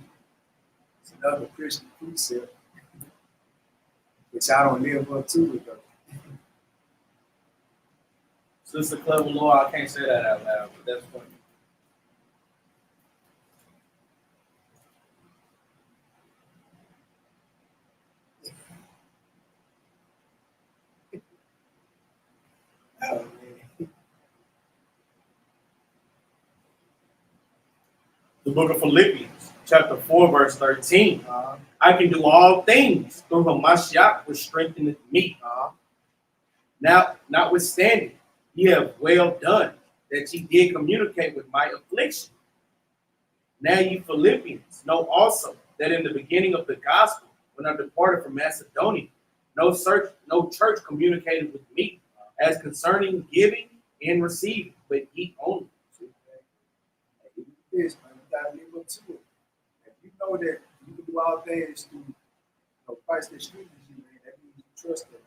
A: It's another Christian precept, which I don't live up to it, though.
C: Sister Clever Lord, I can't say that out loud, but that's funny.
A: Oh, man.
C: The book of Philippians, chapter 4, verse 13. I can do all things through whom Mashiach which strengtheneth me. Now, notwithstanding, ye have well done that ye did communicate with my affliction. Now ye Philippians know also that in the beginning of the gospel, when I departed from Macedonia, no church communicated with me as concerning giving and receiving, but ye only.
A: This, man, we gotta live up to it. know that you can do all things through Christ that strengthens you, man. That means you trust him.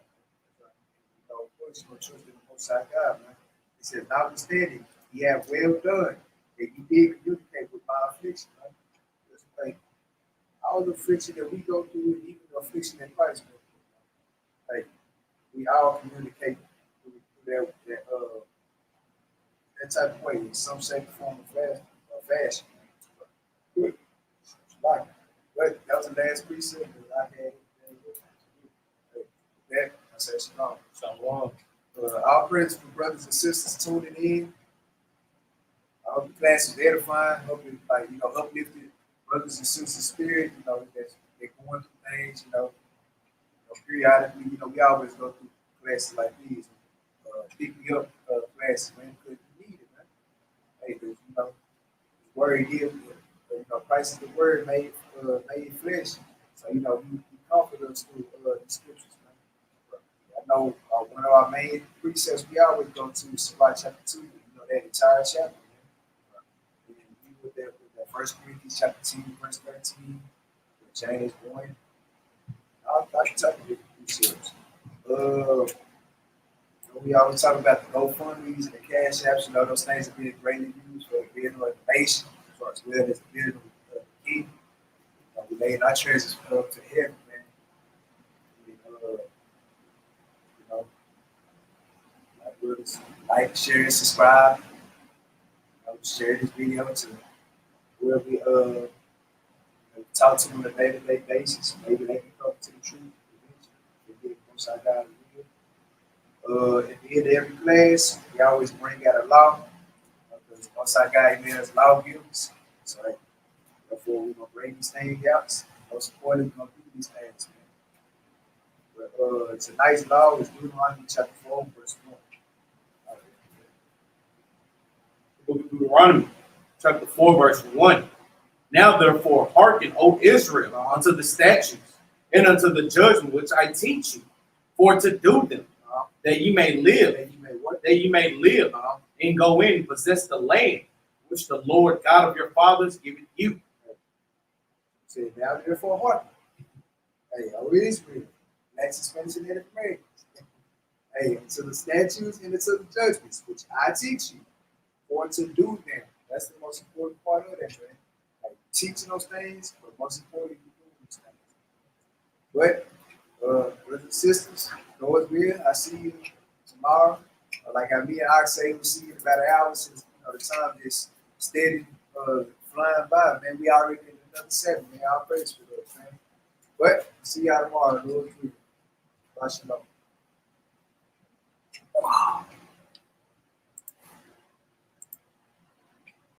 A: Of course, you trust in the Most High God, man. He says, notwithstanding, he have well done that you did communicate with my affliction, man. Just like all the affliction that we go through, and even the affliction that Christ went through, like we all communicate through that type of way in some shape, form, or fashion. Good. Like, but that was the last precept that I had. That I said, shalom.
C: Shalom.
A: Our prayers for brothers and sisters tuning in. I hope the class is edifying. Hope it, uplifted brothers and sisters' spirit. That they're going through things. Periodically. We always go through classes like these. Pick me up classes, man, because we need it, man. Hey, because the word here, Christ is the word made flesh. So he comfort us through the scriptures, man. I know one of our main precepts we always go to is Sabbath chapter 2. That entire chapter, man. And then we with that 1 Corinthians chapter 2, verse 13, with James 1. I can tell you precepts. We always talk about the GoFundMe's and the Cash Apps. Those things are being greatly used for the building of the nation, as well as the building of the kingdom. We laying our treasures up to heaven, man. Like, share, and subscribe. Share this video to where we talk to them on a day-to-day basis. Maybe they can come to the truth. They get most I got. At the end of every class, we always bring out a law. Because once I got him as lawgivers, so therefore we're gonna bring these things out. Most importantly, we're gonna do these things, man. But tonight's law is Deuteronomy chapter 4, verse 1.
B: The book of Deuteronomy, chapter 4, verse 1. Now therefore hearken, O Israel, unto the statutes and unto the judgment which I teach you, for to do them, that ye may live, that ye may live, and go in and possess the land which the Lord God of your fathers giveth you.
A: Say, now therefore hearken. Hey, O Israel, that's suspension and praise. Hey, unto the statutes and unto the judgments which I teach you, for to do them. That's the most important part of that, man. Like teaching those things, but most importantly, doing those things. But brothers and sisters, Lord's will, I see you tomorrow. Like me and Ox say, we'll see you in about an hour since the time is steady flying by. Man, we already in another 7, man. I'll praise for that, man. But see y'all tomorrow, Lord's will. Bye, shalom.